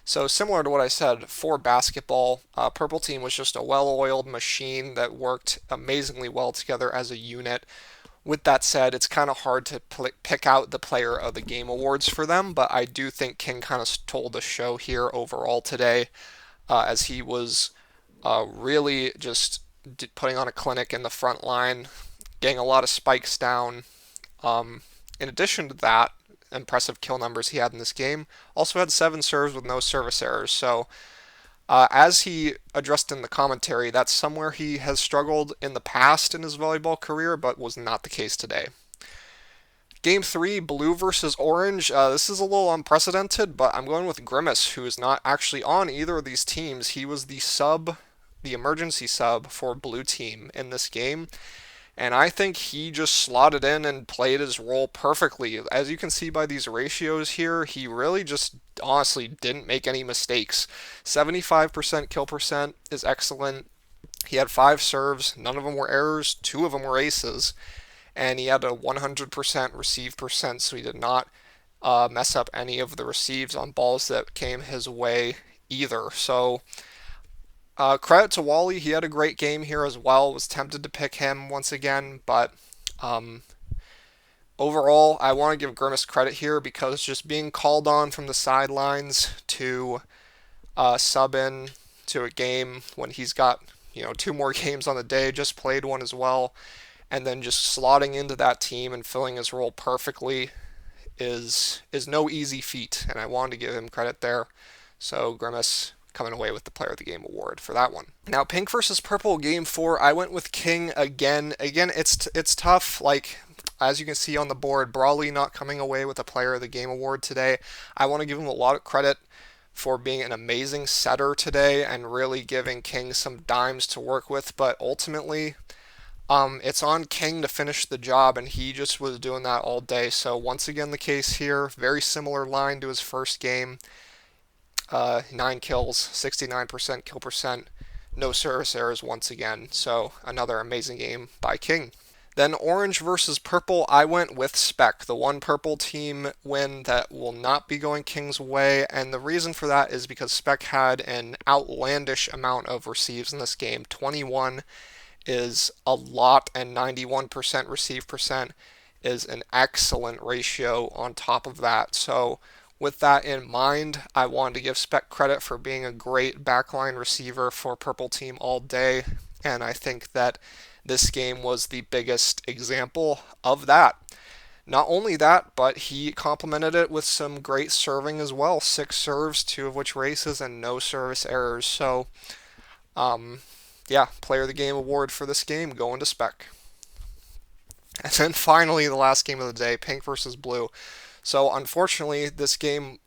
So similar to what I said for basketball, Purple team was just a well-oiled machine that worked amazingly well together as a unit. With that said, it's kind of hard to pick out the Player of the Game awards for them, but I do think King kind of stole the show here overall today, as he was really just putting on a clinic in the front line, getting a lot of spikes down. In addition to that, impressive kill numbers he had in this game, also had 7 serves with no service errors. So as he addressed in the commentary, that's somewhere he has struggled in the past in his volleyball career, but was not the case today. Game 3, Blue versus Orange. This is a little unprecedented, but I'm going with Grimace, who is not actually on either of these teams. He was the emergency sub for Blue team in this game, and I think he just slotted in and played his role perfectly. As you can see by these ratios here, he really just honestly didn't make any mistakes. 75% kill percent is excellent. He had 5 serves, none of them were errors, 2 of them were aces, and he had a 100% receive percent, so he did not mess up any of the receives on balls that came his way either. So credit to Wally, he had a great game here as well. Was tempted to pick him once again, but overall, I want to give Grimace credit here because just being called on from the sidelines to sub in to a game when he's got 2 more games on the day, just played one as well, and then just slotting into that team and filling his role perfectly is no easy feat, and I wanted to give him credit there. So Grimace coming away with the Player of the Game award for that one. Now, Pink versus Purple, Game 4, I went with King again. Again, it's tough. Like, as you can see on the board, Brawley not coming away with the Player of the Game award today. I want to give him a lot of credit for being an amazing setter today and really giving King some dimes to work with, but ultimately, it's on King to finish the job, and he just was doing that all day. So once again, the case here, very similar line to his first game. 9 kills, 69% kill percent, no service errors once again. So another amazing game by King. Then Orange versus Purple, I went with Spec, the one Purple team win that will not be going King's way, and the reason for that is because Spec had an outlandish amount of receives in this game. 21 is a lot, and 91% receive percent is an excellent ratio on top of that. So with that in mind, I wanted to give Spec credit for being a great backline receiver for Purple team all day, and I think that this game was the biggest example of that. Not only that, but he complemented it with some great serving as well. 6 serves, 2 of which races, and no service errors. So, Player of the Game award for this game going to Spec. And then finally, the last game of the day, Pink versus Blue. So unfortunately, this game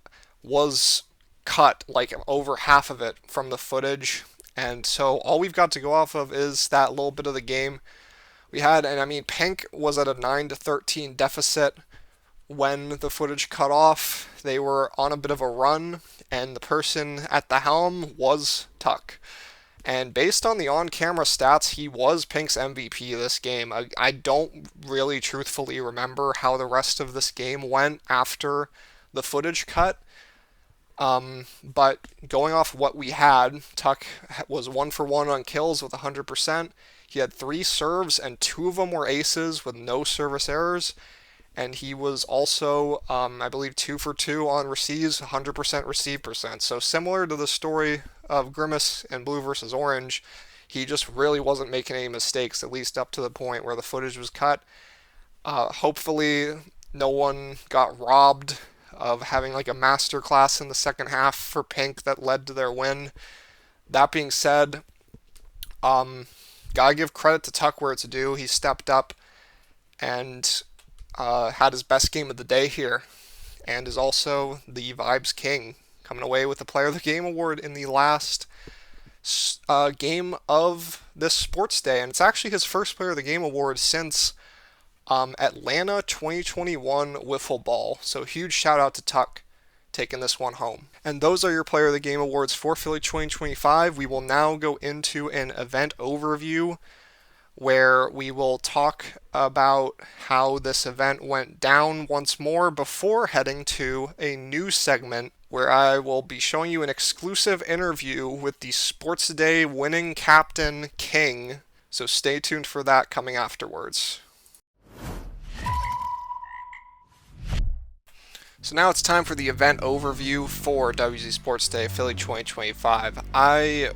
was cut, like over half of it from the footage, and so all we've got to go off of is that little bit of the game we had. And I mean, Pink was at a 9-13 deficit when the footage cut off. They were on a bit of a run, and the person at the helm was Tuck. And based on the on-camera stats, he was Pink's MVP this game. I don't really truthfully remember how the rest of this game went after the footage cut. But going off what we had, Tuck was 1 for 1 on kills with 100%. He had 3 serves, and 2 of them were aces with no service errors. And he was also, I believe, 2 for 2 on receives, 100% receive percent. So similar to the story of Grimace and Blue versus Orange, he just really wasn't making any mistakes, at least up to the point where the footage was cut. Hopefully no one got robbed of having like a masterclass in the second half for Pink that led to their win. That being said, gotta give credit to Tuck where it's due. He stepped up and had his best game of the day here, and is also the Vibes King, coming away with the Player of the Game award in the last game of this sports day. And it's actually his first Player of the Game award since Atlanta 2021 Wiffle Ball. So huge shout out to Tuck taking this one home. And those are your Player of the Game awards for Philly 2025. We will now go into an event overview where we will talk about how this event went down once more before heading to a new segment where I will be showing you an exclusive interview with the Sports Day winning captain, King. So stay tuned for that coming afterwards. So now it's time for the event overview for WZ Sports Day Philly 2025. I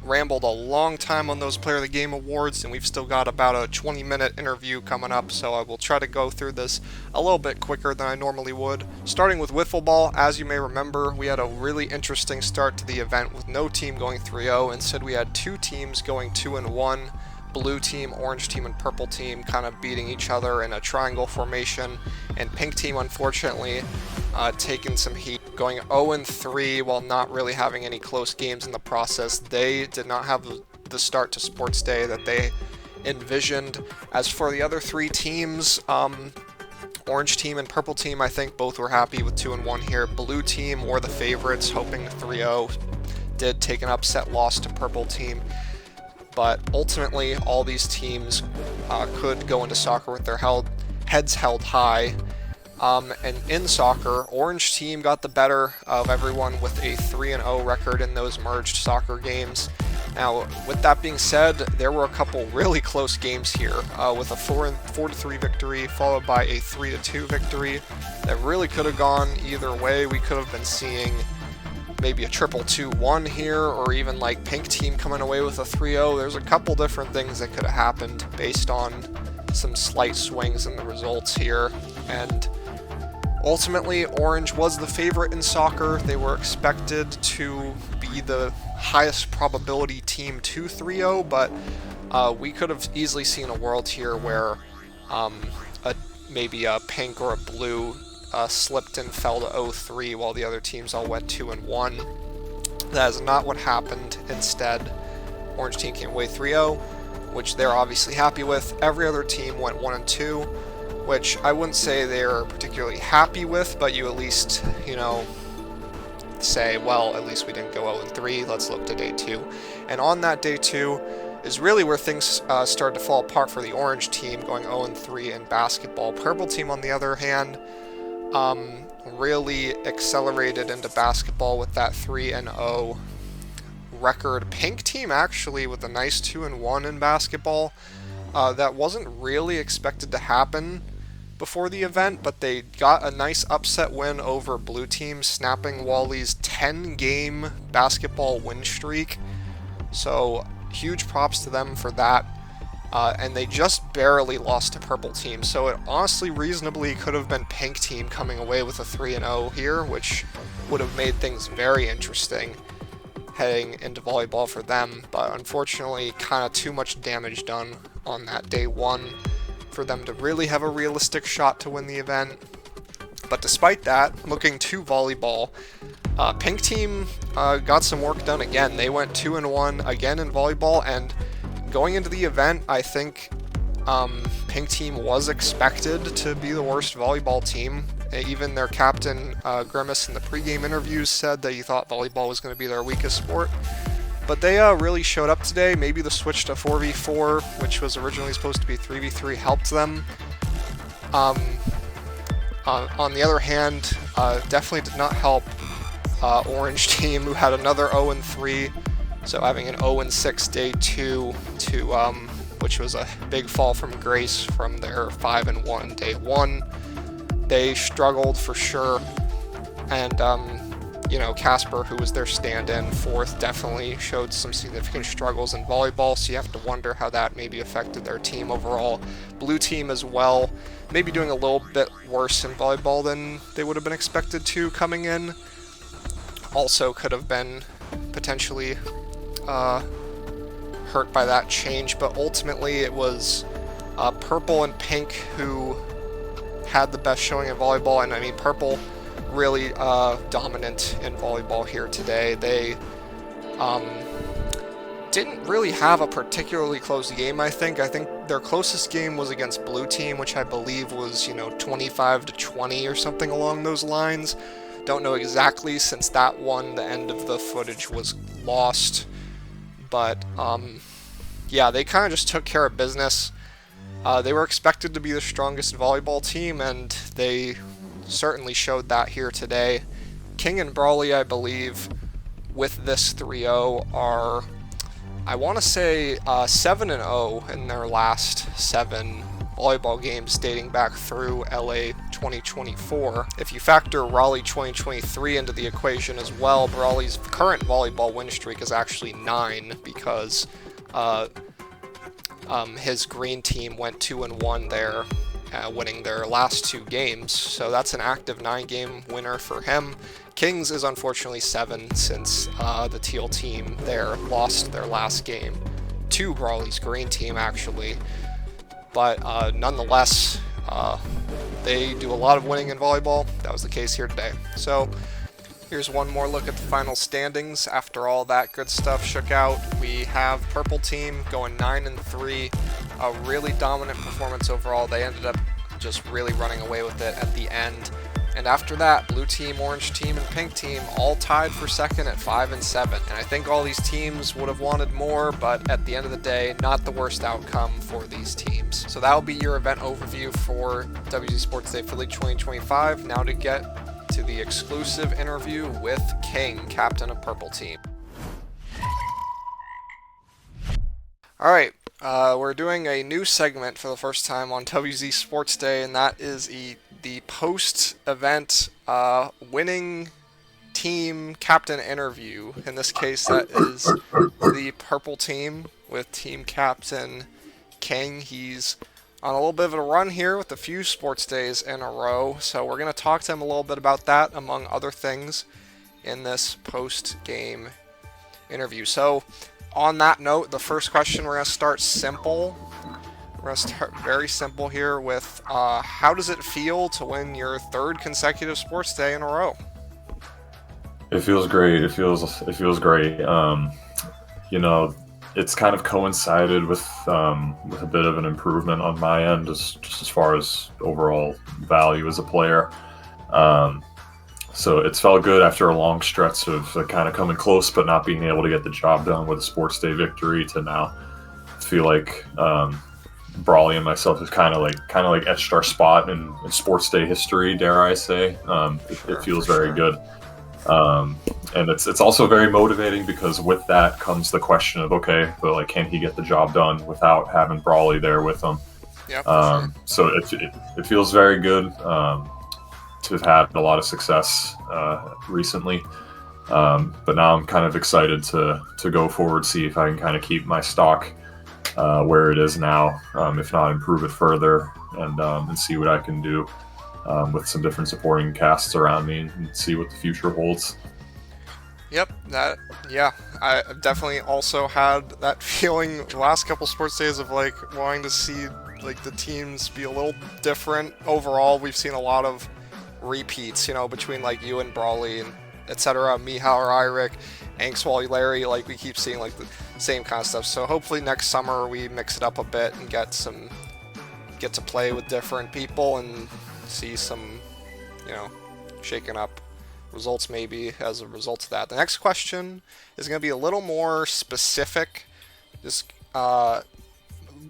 rambled a long time on those Player of the Game awards, and we've still got about a 20-minute interview coming up, so I will try to go through this a little bit quicker than I normally would. Starting with Wiffle Ball, as you may remember, we had a really interesting start to the event with no team going 3-0. Instead, we had 2 teams going 2-1. Blue team, orange team, and purple team kind of beating each other in a triangle formation, and pink team unfortunately taking some heat, going 0-3 while not really having any close games in the process. They did not have the start to Sports Day that they envisioned. As for the other 3 teams, orange team and purple team, I think both were happy with 2-1 here. Blue team were the favorites, hoping 3-0, did take an upset loss to purple team. But ultimately, all these teams could go into soccer with their heads held high. And in soccer, orange team got the better of everyone with a 3-0 record in those merged soccer games. Now, with that being said, there were a couple really close games here, with a 4-3 victory followed by a 3-2 victory that really could have gone either way. We could have been seeing maybe a triple 2-1 here, or even like pink team coming away with a 3-0. There's a couple different things that could have happened based on some slight swings in the results here. And ultimately, orange was the favorite in soccer. They were expected to be the highest probability team to 3-0, but we could have easily seen a world here where maybe a pink or a blue slipped and fell to 0-3 while the other teams all went 2-1. That is not what happened. Instead, orange team came away 3-0, which they're obviously happy with. Every other team went 1-2, which I wouldn't say they're particularly happy with, but you at least, say, well, at least we didn't go 0-3, let's look to day 2. And on that day 2 is really where things started to fall apart for the orange team, going 0-3 in basketball. Purple team, on the other hand, really accelerated into basketball with that 3-0 record. Pink team actually with a nice 2-1 in basketball. That wasn't really expected to happen before the event, but they got a nice upset win over blue team, snapping Wally's 10-game basketball win streak. So huge props to them for that. And they just barely lost to purple team, so it honestly reasonably could have been pink team coming away with a 3-0 here, which would have made things very interesting heading into volleyball for them. But unfortunately, kind of too much damage done on that day 1 for them to really have a realistic shot to win the event. But despite that, looking to volleyball, Pink Team got some work done again. They went 2-1 again in volleyball, and going into the event, I think Pink Team was expected to be the worst volleyball team. Even their captain, Grimace, in the pregame interviews said that he thought volleyball was going to be their weakest sport. But they really showed up today. Maybe the switch to 4v4, which was originally supposed to be 3v3, helped them. On the other hand, definitely did not help Orange Team, who had another 0-3. So having an 0-6 day 2 to which was a big fall from grace from their 5-1 day 1. They struggled for sure, and Casper, who was their stand-in fourth, definitely showed some significant struggles in volleyball, so you have to wonder how that maybe affected their team overall. Blue Team as well, maybe doing a little bit worse in volleyball than they would have been expected to coming in. Also could have been potentially hurt by that change, but ultimately it was Purple and Pink who had the best showing in volleyball, and I mean Purple really dominant in volleyball here today. They didn't really have a particularly close game, I think. I think their closest game was against Blue Team, which I believe was 25-20 or something along those lines. Don't know exactly, since that one, the end of the footage was lost. But yeah, they kind of just took care of business. They were expected to be the strongest volleyball team, and they certainly showed that here today. King and Brawley, I believe, with this 3-0 are, I want to say, 7-0 in their last 7 volleyball games dating back through LA 2024. If you factor Raleigh 2023 into the equation as well, Brawley's current volleyball win streak is actually 9, because his green team went 2-1 there, winning their last 2 games. So that's an active 9-game winner for him. Kings is unfortunately 7, since the teal team there lost their last game to Brawley's green team, actually. But nonetheless, they do a lot of winning in volleyball. That was the case here today. So here's one more look at the final standings. After all that good stuff shook out, we have Purple Team going 9-3. A really dominant performance overall. They ended up just really running away with it at the end. And after that, Blue Team, Orange Team, and Pink Team all tied for second at 5-7. And I think all these teams would have wanted more, but at the end of the day, not the worst outcome for these teams. So that will be your event overview for WZ Sports Day Philly 2025. Now to get to the exclusive interview with King, captain of Purple Team. Alright, we're doing a new segment for the first time on WZ Sports Day, and that is the post-event winning team captain interview. In this case, that is the Purple Team with team captain King. He's on a little bit of a run here with a few sports days in a row, so we're going to talk to him a little bit about that, among other things, in this post-game interview. So, on that note, the first question, we're going to start simple. We're going to start very simple here with, how does it feel to win your 3rd consecutive sports day in a row? It feels great. It feels great. It's kind of coincided with a bit of an improvement on my end, just as far as overall value as a player. So it's felt good after a long stretch of kind of coming close but not being able to get the job done with a sports day victory, to now feel like Brawley and myself has kind of like etched our spot in sports day history, dare I say. It feels very good. And it's also very motivating, because with that comes the question of, okay, but like, can he get the job done without having Brawley there with him? Yeah, sure. So it feels very good to have had a lot of success recently. But now I'm kind of excited to go forward, see if I can kind of keep my stock where it is now, if not improve it further, and see what I can do with some different supporting casts around me, and see what the future holds. Yep, I definitely also had that feeling the last couple sports days of like wanting to see like the teams be a little different. Overall, we've seen a lot of repeats, you know, between like you and Brawley and etc. Mihal or Eirik, Anxwall, Larry, like we keep seeing like the same kind of stuff. So hopefully next summer we mix it up a bit and get to play with different people and see some, you know, shaken up results maybe as a result of that. The next question is going to be a little more specific, just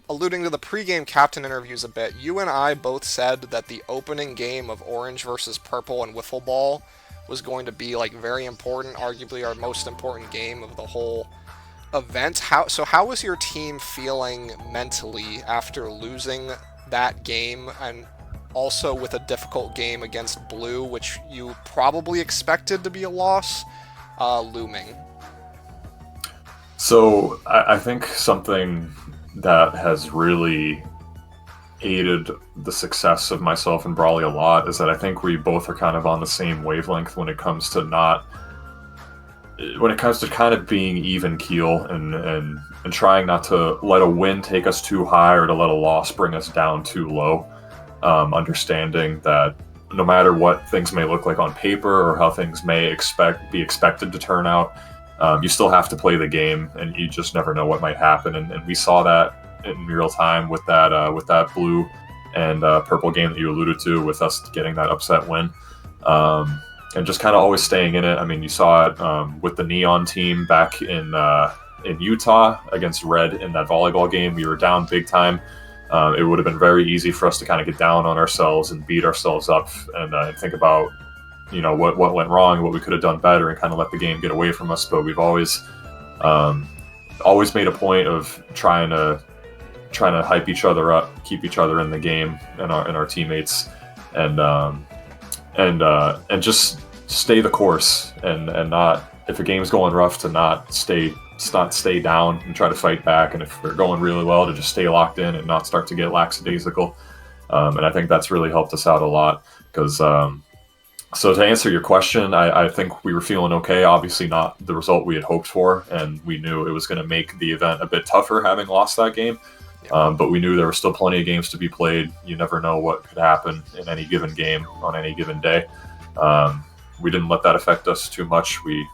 alluding to the pregame captain interviews a bit. You and I both said that the opening game of Orange versus Purple and Wiffle Ball was going to be like very important, arguably our most important game of the whole event. How was your team feeling mentally after losing that game, and also with a difficult game against Blue, which you probably expected to be a loss, looming? So I think something that has really aided the success of myself and Brawley a lot is that I think we both are kind of on the same wavelength when it comes to kind of being even keel and trying not to let a win take us too high or to let a loss bring us down too low. Understanding that no matter what things may look like on paper or how things may be expected to turn out, you still have to play the game, and you just never know what might happen. And we saw that in real time with that Blue and Purple game that you alluded to, with us getting that upset win, and just kind of always staying in it. I mean, you saw it with the Neon team back in Utah against Red in that volleyball game. We were down big time. It would have been very easy for us to kind of get down on ourselves and beat ourselves up and think about, you know, what went wrong, what we could have done better, and kind of let the game get away from us. But we've always made a point of trying to hype each other up, keep each other in the game and our teammates, and just stay the course and not, if a game's going rough, to not stay down and try to fight back, and if we're going really well, to just stay locked in and not start to get lackadaisical. And I think that's really helped us out a lot, because so to answer your question, I think we were feeling okay. Obviously not the result we had hoped for, and we knew it was going to make the event a bit tougher having lost that game. But we knew there were still plenty of games to be played. You never know what could happen in any given game on any given day. We didn't let that affect us too much. We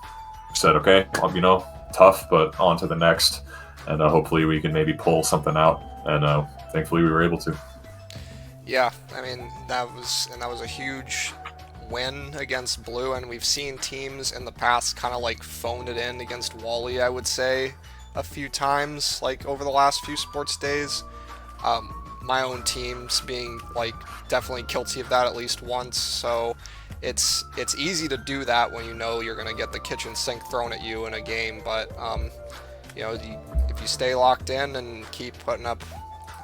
said, okay, you know, tough, but on to the next, and hopefully we can maybe pull something out. And thankfully we were able to. Yeah, I mean, that was a huge win against Blue, and we've seen teams in the past kind of like phoned it in against Wally, I would say, a few times, like over the last few sports days. My own team's being like definitely guilty of that at least once, so it's easy to do that when you know you're going to get the kitchen sink thrown at you in a game. But you know, if you stay locked in and keep putting up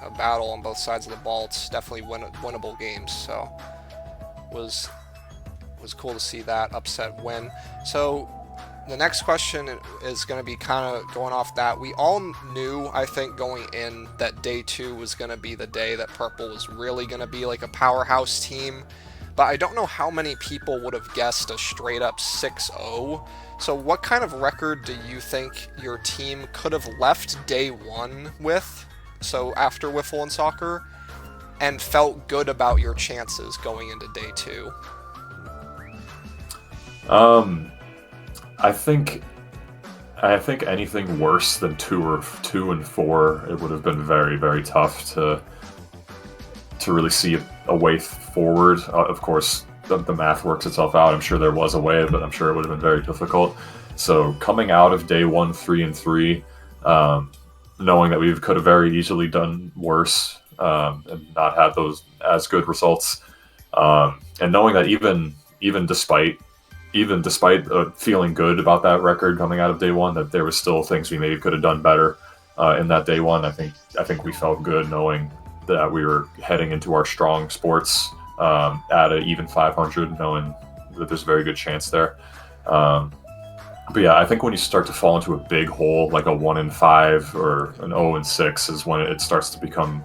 a battle on both sides of the ball, it's definitely winnable games. So was cool to see that upset win. So the next question is going to be kind of going off that. We all knew, I think, going in, that day 2 was going to be the day that Purple was really going to be like a powerhouse team. But I don't know how many people would have guessed a straight up 6-0. So what kind of record do you think your team could have left day 1 with, so after Wiffle and Soccer, and felt good about your chances going into day 2? I think anything worse than 2 and 4, it would have been very, very tough to really see a way forward. Of course, the math works itself out. I'm sure there was a way, but I'm sure it would have been very difficult. So coming out of day 1, 3 and 3, knowing that we could have very easily done worse and not had those as good results, and knowing that even despite feeling good about that record coming out of day 1, that there was still things we maybe could have done better in that day 1. I think we felt good knowing that we were heading into our strong sports at an even 500, knowing that there's a very good chance there. But yeah, I think when you start to fall into a big hole, like a 1 and 5 or an 0 and 6, is when it starts to become,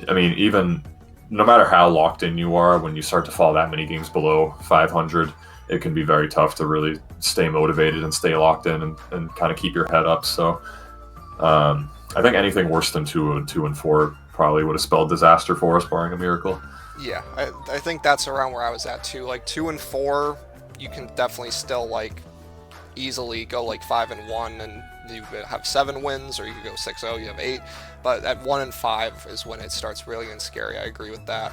I mean, even no matter how locked in you are, when you start to fall that many games below 500, it can be very tough to really stay motivated and stay locked in and kind of keep your head up. So I think anything worse than 2 and 4 probably would have spelled disaster for us, barring a miracle. Yeah, I think that's around where I was at too. Like 2 and 4, you can definitely still like easily go like 5 and 1, and you have 7 wins, or you could go 6-0, you have 8. But at 1 and 5 is when it starts really getting scary. I agree with that.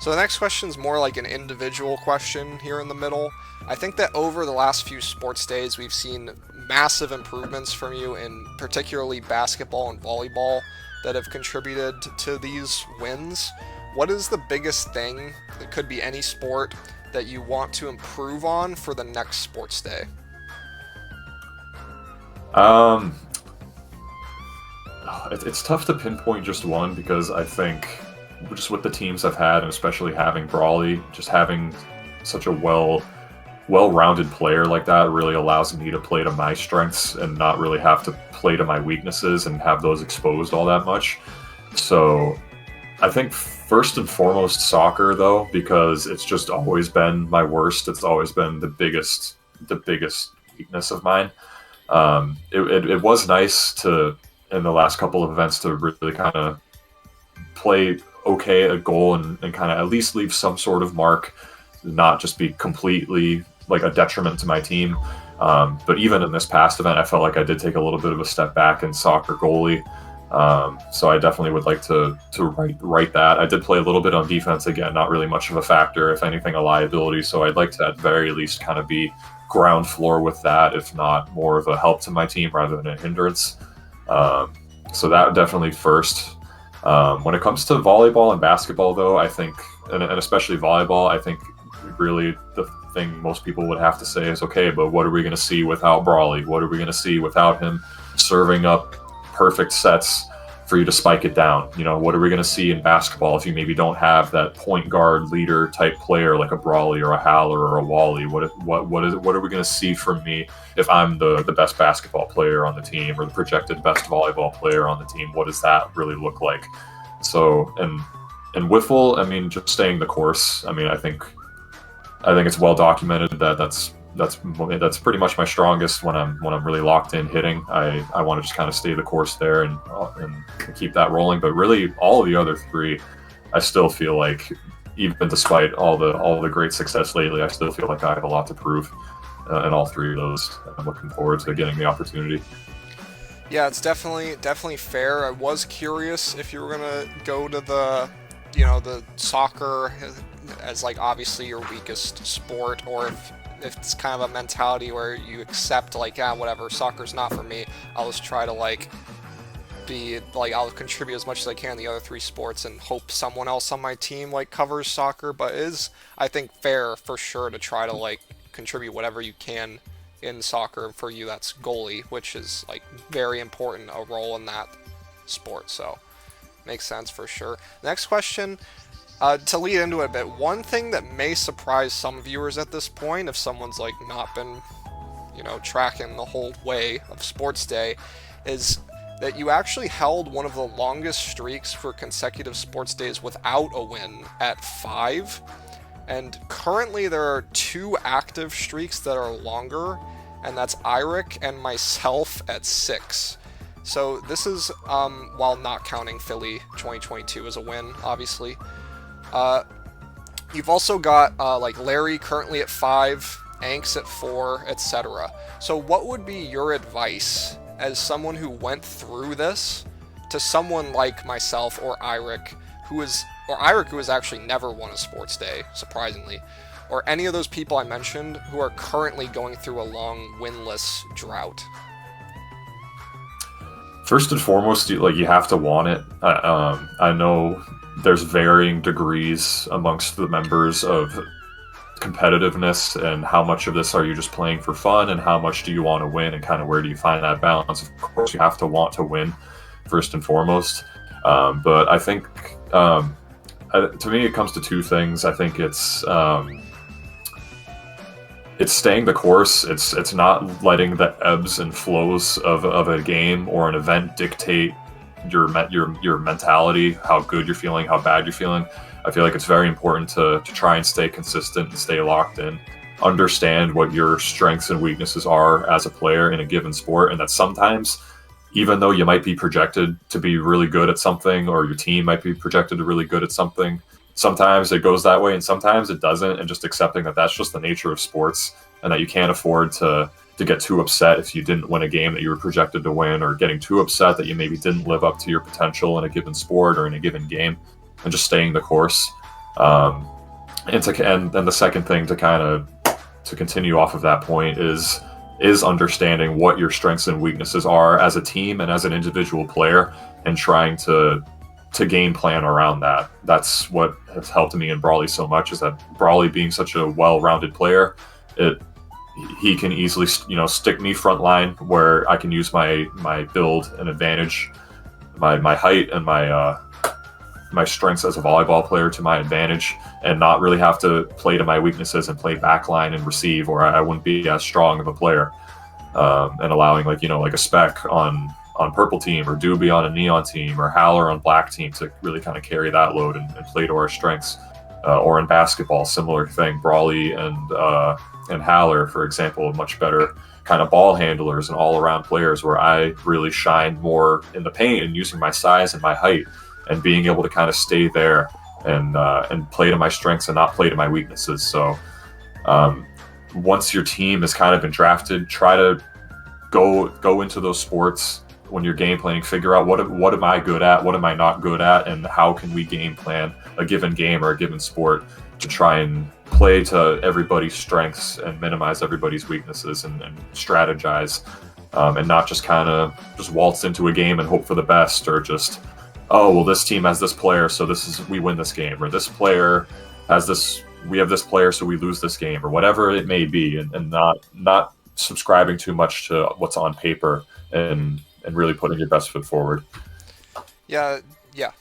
So the next question is more like an individual question here in the middle. I think that over the last few sports days, we've seen massive improvements from you in particularly basketball and volleyball that have contributed to these wins. What is the biggest thing, it could be any sport, that you want to improve on for the next sports day? It's tough to pinpoint just one, because I think just with the teams I've had, and especially having Brawly, just having such a well-rounded player like that really allows me to play to my strengths and not really have to play to my weaknesses and have those exposed all that much. So I think first and foremost soccer, though, because it's just always been my worst. It's always been the biggest weakness of mine. It was nice to, in the last couple of events, to really kind of play okay at goal and kind of at least leave some sort of mark, not just be completely like a detriment to my team. But even in this past event, I felt like I did take a little bit of a step back in soccer goalie. So I definitely would like to right that. I did play a little bit on defense, again, not really much of a factor, if anything a liability. So I'd like to at very least kind of be ground floor with that, if not more of a help to my team rather than a hindrance. So that definitely first. When it comes to volleyball and basketball, though, I think, and especially volleyball, I think really the thing most people would have to say is, okay, but what are we going to see without Brawly? What are we going to see without him serving up perfect sets for you to spike it down? You know, what are we going to see in basketball if you maybe don't have that point guard leader type player like a Brawly or a Haller or a Wally? What are we going to see from me if I'm the best basketball player on the team or the projected best volleyball player on the team? What does that really look like? So, and Wiffle, I mean, just staying the course. I mean, I think it's well documented that that's pretty much my strongest when I'm really locked in hitting. I want to just kind of stay the course there and keep that rolling. But really, all of the other three, I still feel like, even despite all the great success lately, I still feel like I have a lot to prove in all three of those. I'm looking forward to getting the opportunity. Yeah, it's definitely fair. I was curious if you were gonna go to the soccer as like obviously your weakest sport, or if it's kind of a mentality where you accept like, whatever, soccer's not for me. I'll just try to like be like, I'll contribute as much as I can in the other three sports and hope someone else on my team like covers soccer. But it is, I think, fair for sure to try to like contribute whatever you can in soccer. For you, that's goalie, which is like very important, a role in that sport. So makes sense for sure. Next question, to lead into it a bit, one thing that may surprise some viewers at this point, if someone's like not been, tracking the whole way of Sports Day, is that you actually held one of the longest streaks for consecutive sports days without a win at 5. And currently there are 2 active streaks that are longer, and that's Eirik and myself at 6. So this is, while not counting Philly 2022 as a win, obviously. You've also got like Larry currently at 5, Anks at 4, etc. So what would be your advice as someone who went through this to someone like myself or Eirik, who has actually never won a sports day, surprisingly, or any of those people I mentioned who are currently going through a long winless drought? First and foremost, you have to want it. I know there's varying degrees amongst the members of competitiveness, and how much of this are you just playing for fun, and how much do you want to win, and kind of where do you find that balance? Of course, you have to want to win first and foremost. But I think, to me, it comes to 2 things. I think it's staying the course. It's not letting the ebbs and flows of a game or an event dictate your mentality, how good you're feeling, how bad you're feeling. I feel like it's very important to try and stay consistent and stay locked in. Understand what your strengths and weaknesses are as a player in a given sport, and that sometimes even though you might be projected to be really good at something, or your team might be projected to be really good at something, sometimes it goes that way and sometimes it doesn't, and just accepting that that's just the nature of sports, and that you can't afford to get too upset if you didn't win a game that you were projected to win, or getting too upset that you maybe didn't live up to your potential in a given sport or in a given game, and just staying the course. And then the second thing to continue off of that point is understanding what your strengths and weaknesses are as a team and as an individual player, and trying to game plan around that. That's what has helped me in Brawly so much, is that Brawly, being such a well-rounded player, he can easily, stick me front line where I can use my build and advantage, my height and my strengths as a volleyball player to my advantage, and not really have to play to my weaknesses and play backline and receive, or I wouldn't be as strong of a player. And allowing like a Spec on purple team, or Doobie on a neon team, or Howler on black team to really kind of carry that load and play to our strengths. Or in basketball, similar thing. Brawly and Howler, for example, much better kind of ball handlers and all-around players, where I really shine more in the paint and using my size and my height, and being able to kind of stay there and play to my strengths and not play to my weaknesses. So once your team has kind of been drafted, try to go into those sports when you're game planning, figure out what am I good at, what am I not good at, and how can we game plan a given game or a given sport to try and play to everybody's strengths and minimize everybody's weaknesses, and strategize, and not just kind of just waltz into a game and hope for the best, or just, oh, well, this team has this player, so we win this game, or this player has this, we have this player, so we lose this game, or whatever it may be, and not subscribing too much to what's on paper, and really putting your best foot forward. Yeah,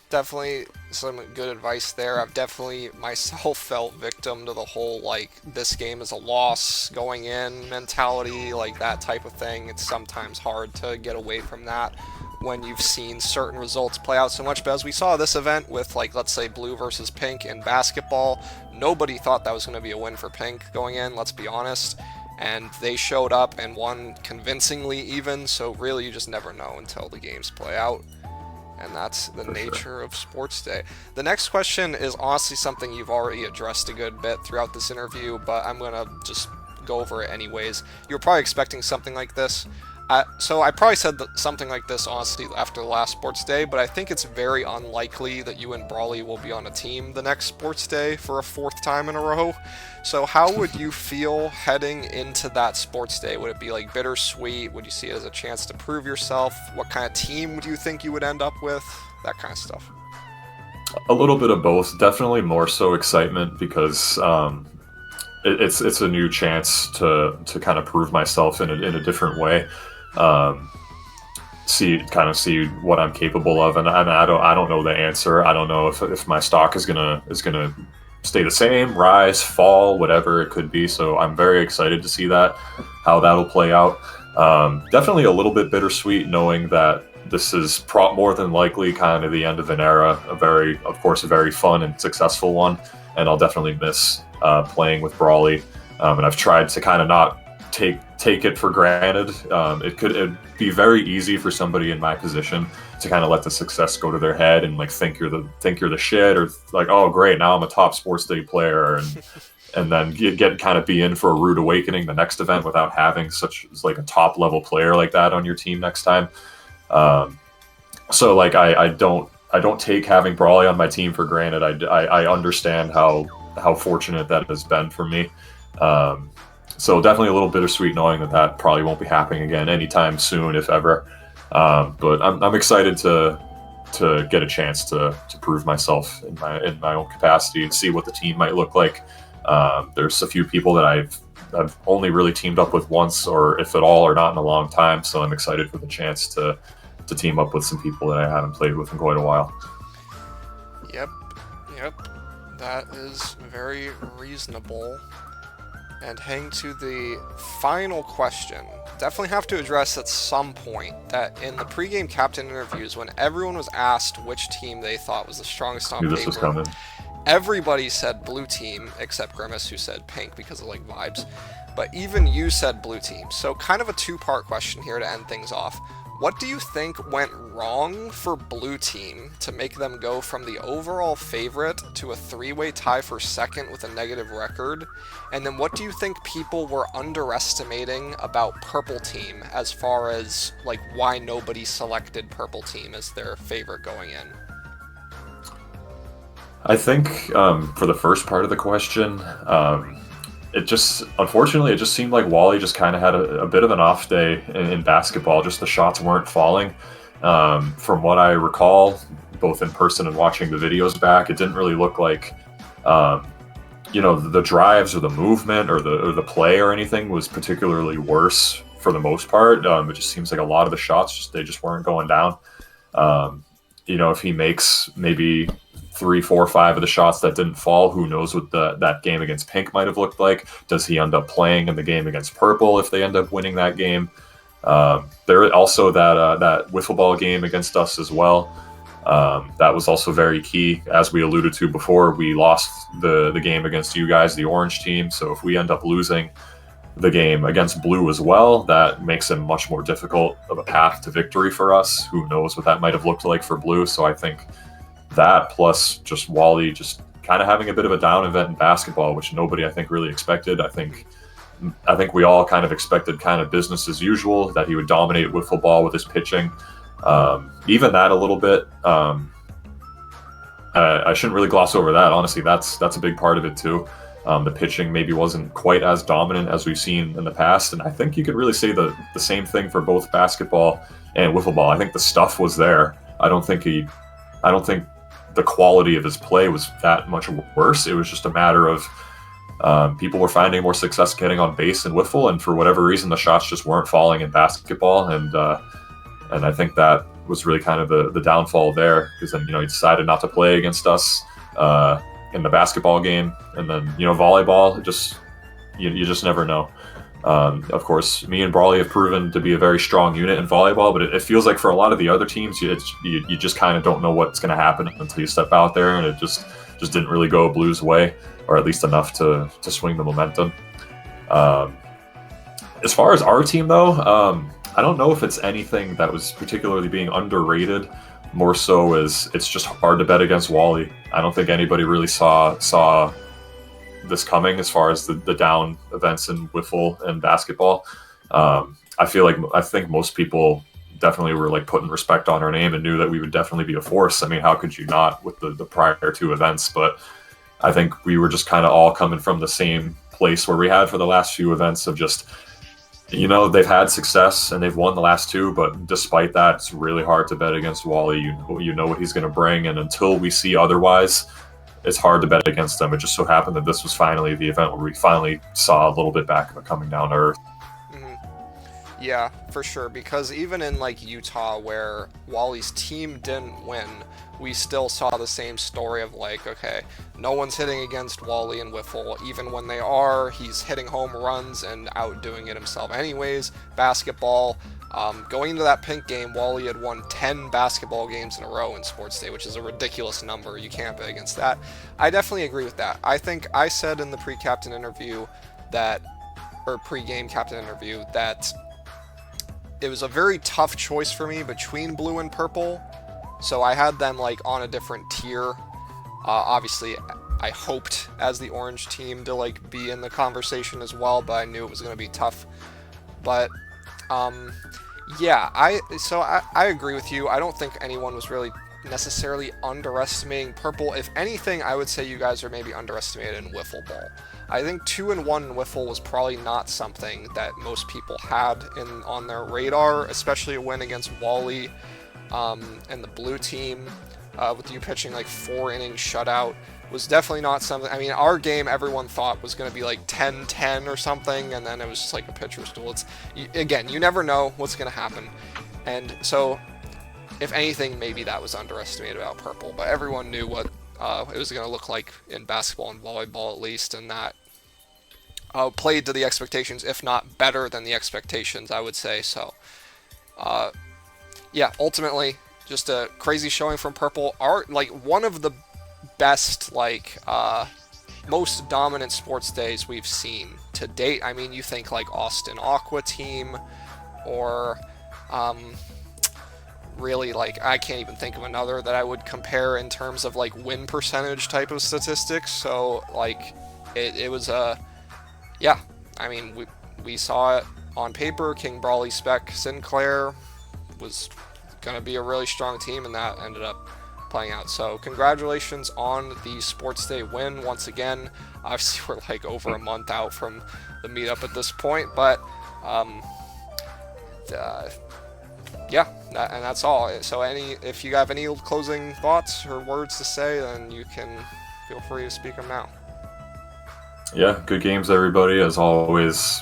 definitely some good advice there. I've definitely myself felt victim to the whole, like, this game is a loss going in mentality, like that type of thing. It's sometimes hard to get away from that when you've seen certain results play out so much. But as we saw this event with, like, let's say blue versus pink in basketball, nobody thought that was going to be a win for pink going in, let's be honest. And they showed up and won convincingly even, so really you just never know until the games play out. And that's the nature of Sports Day. The next question is honestly something you've already addressed a good bit throughout this interview, but I'm going to just go over it anyways. You were probably expecting something like this. So I probably said something like this, honestly, after the last Sports Day, but I think it's very unlikely that you and Brawly will be on a team the next Sports Day for a fourth time in a row. So how would you feel heading into that Sports Day? Would it be, like, bittersweet? Would you see it as a chance to prove yourself? What kind of team do you think you would end up with? That kind of stuff. A little bit of both. Definitely more so excitement, because it's a new chance to kind of prove myself in a different way. See what I'm capable of, and I don't know the answer. I don't know if my stock is gonna stay the same, rise, fall, whatever it could be. So I'm very excited to see how that'll play out. Definitely a little bit bittersweet, knowing that this is more than likely kind of the end of an era, a very fun and successful one, and I'll definitely miss playing with Brawly. And I've tried to kind of not take it for granted. It'd be very easy for somebody in my position to kind of let the success go to their head and, like, think you're the shit, or like, oh great, now I'm a top Sports Day player, and then get kind of be in for a rude awakening the next event without having such, like, a top level player like that on your team next time. So, like, I don't take having Brawly on my team for granted. I understand how fortunate that has been for me. So definitely a little bittersweet knowing that probably won't be happening again anytime soon, if ever. But I'm excited to get a chance to prove myself in my own capacity and see what the team might look like. There's a few people that I've only really teamed up with once, or if at all, or not in a long time. So I'm excited for the chance to team up with some people that I haven't played with in quite a while. Yep. That is very reasonable. And heading to the final question, definitely have to address at some point that in the pregame captain interviews, when everyone was asked which team they thought was the strongest on This was coming. everybody said blue team, except Grimace, who said pink because of, like, vibes. But even you said blue team. So kind of a two-part question here to end things off. What do you think went wrong for Blue Team to make them go from the overall favorite to a 3-way tie for second with a negative record? And then what do you think people were underestimating about Purple Team as far as like why nobody selected Purple Team as their favorite going in? I think for the first part of the question, unfortunately, it just seemed like Wally just kind of had a bit of an off day in basketball. Just the shots weren't falling. From what I recall, both in person and watching the videos back, it didn't really look like, the drives or the movement or the play or anything was particularly worse for the most part. It just seems like a lot of the shots, they just weren't going down. If he makes maybe 3, 4, 5 of the shots that didn't fall, who knows what that game against Pink might have looked like? Does he end up playing in the game against Purple if they end up winning that game? There also that wiffle ball game against us as well. That was also very key. As we alluded to before, we lost the game against you guys, the orange team. So if we end up losing the game against Blue as well, that makes it much more difficult of a path to victory for us. Who knows what that might have looked like for Blue? So I think that plus just Wally just kind of having a bit of a down event in basketball, which nobody I think really expected. I think we all kind of expected kind of business as usual, that he would dominate wiffle ball with his pitching. Even that a little bit. I shouldn't really gloss over that. Honestly, that's a big part of it too. The pitching maybe wasn't quite as dominant as we've seen in the past, and I think you could really say the same thing for both basketball and wiffle ball. I think the stuff was there. I don't think the quality of his play was that much worse. It was just a matter of people were finding more success getting on base in wiffle, and for whatever reason, the shots just weren't falling in basketball, and I think that was really kind of the downfall there, because then he decided not to play against us in the basketball game, and then volleyball, you just never know. Of course, me and Brawley have proven to be a very strong unit in volleyball, but it feels like for a lot of the other teams, you just kind of don't know what's going to happen until you step out there, and it just didn't really go Blue's way, or at least enough to swing the momentum. As far as our team, though, I don't know if it's anything that was particularly being underrated. More so as it's just hard to bet against Wally. I don't think anybody really saw this coming as far as the down events in wiffle and basketball. I think most people definitely were like putting respect on our name and knew that we would definitely be a force. I mean, how could you not with the prior 2 events? But I think we were just kind of all coming from the same place where we had for the last few events of just, they've had success and they've won the last 2, but despite that, it's really hard to bet against Wally. You know what he's going to bring, and until we see otherwise, it's hard to bet against them. It just so happened that this was finally the event where we finally saw a little bit back of it coming down to earth. Mm-hmm. Yeah, for sure, because even in like Utah, where Wally's team didn't win, we still saw the same story of like, okay, no one's hitting against Wally in wiffle. Even when they are, he's hitting home runs and outdoing it himself anyways. Basketball, going into that Pink game, Wally had won 10 basketball games in a row in Sports Day, which is a ridiculous number. You can't bet against that. I definitely agree with that. I think I said in the pre-captain interview pre-game captain interview that it was a very tough choice for me between Blue and Purple. So I had them like on a different tier. Obviously, I hoped as the orange team to like be in the conversation as well, but I knew it was going to be tough. But yeah, I agree with you. I don't think anyone was really necessarily underestimating Purple. If anything, I would say you guys are maybe underestimated in wiffle ball. I think 2-1 in wiffle was probably not something that most people had on their radar, especially a win against Wally. And the blue team, with you pitching like 4-inning shutout, was definitely not something. I mean, our game everyone thought was going to be like 10-10 or something, and then it was just like a pitcher's duel. Again, you never know what's going to happen. And so, if anything, maybe that was underestimated about Purple, but everyone knew what it was going to look like in basketball and volleyball at least, and that played to the expectations, if not better than the expectations, I would say. So, yeah, ultimately, just a crazy showing from Purple. One of the best, most dominant sports days we've seen to date. I mean, you think like Austin Aqua Team, or really, like, I can't even think of another that I would compare in terms of, like, win percentage type of statistics. So, like, it was yeah, I mean, we saw it on paper. King, Brawley, Spec, Sinclair was going to be a really strong team, and that ended up playing out. So congratulations on the Sports Day win once again. Obviously, we're like over a month out from the meetup at this point, but yeah, and that's all. So if you have any closing thoughts or words to say, then you can feel free to speak them now. Yeah, good games, everybody. As always,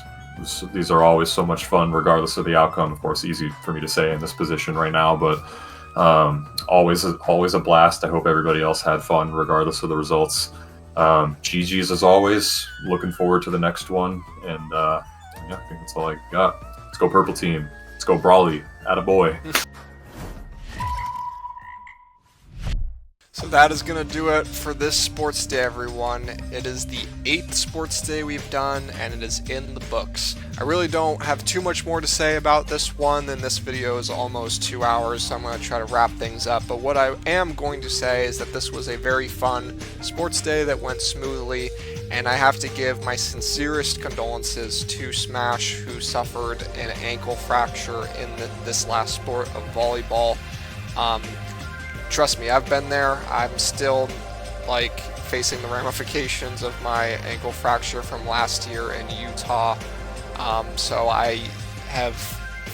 these are always so much fun, regardless of the outcome. Of course, easy for me to say in this position right now, but always a blast. I hope everybody else had fun, regardless of the results. GG's as always. Looking forward to the next one, and yeah, I think that's all I got. Let's go Purple Team. Let's go Brawley. Attaboy. So that is going to do it for this Sports Day, everyone. It is the 8th Sports Day we've done, and it is in the books. I really don't have too much more to say about this one, and this video is almost 2 hours, so I'm going to try to wrap things up. But what I am going to say is that this was a very fun Sports Day that went smoothly, and I have to give my sincerest condolences to Smash, who suffered an ankle fracture in this last sport of volleyball. Trust me, I've been there. I'm still, like, facing the ramifications of my ankle fracture from last year in Utah. So I have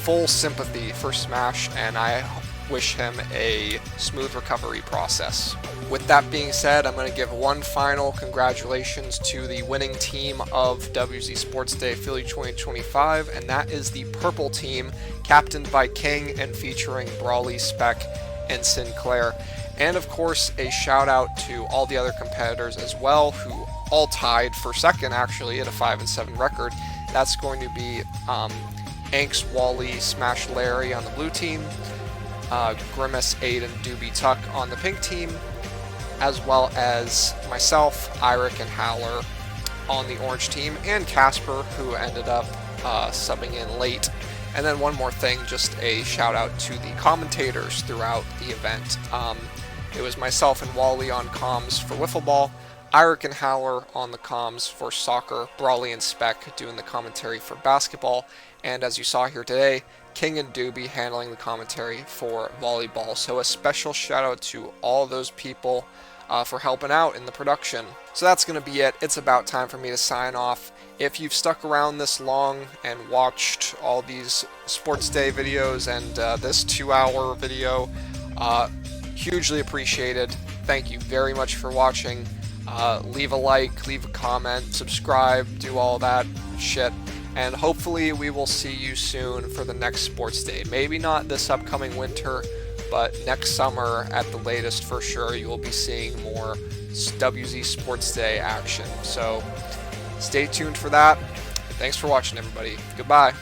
full sympathy for Smash, and I wish him a smooth recovery process. With that being said, I'm going to give one final congratulations to the winning team of WZ Sports Day Philly 2025, and that is the Purple Team, captained by King and featuring Brawley, Spec, and Sinclair. And of course, a shout out to all the other competitors as well, who all tied for second actually at a 5-7 record. That's going to be Anks, Wally, Smash Larry on the blue team, Grimace, Aiden, Doobie, Tuck on the pink team, as well as myself, Eirik, and Howler on the orange team, and Casper, who ended up subbing in late. And then one more thing, just a shout out to the commentators throughout the event. It was myself and Wally on comms for Wiffle Ball, Eirik and Howler on the comms for soccer, Brawley and Spec doing the commentary for basketball, and as you saw here today, King and Doobie handling the commentary for volleyball. So a special shout out to all those people for helping out in the production. So that's going to be it. It's about time for me to sign off. If you've stuck around this long and watched all these Sports Day videos and this 2-hour video, hugely appreciated. Thank you very much for watching. Leave a like, leave a comment, subscribe, do all that shit. And hopefully we will see you soon for the next Sports Day. Maybe not this upcoming winter, but next summer at the latest for sure, you will be seeing more WZ Sports Day action. So stay tuned for that. Thanks for watching, everybody. Goodbye.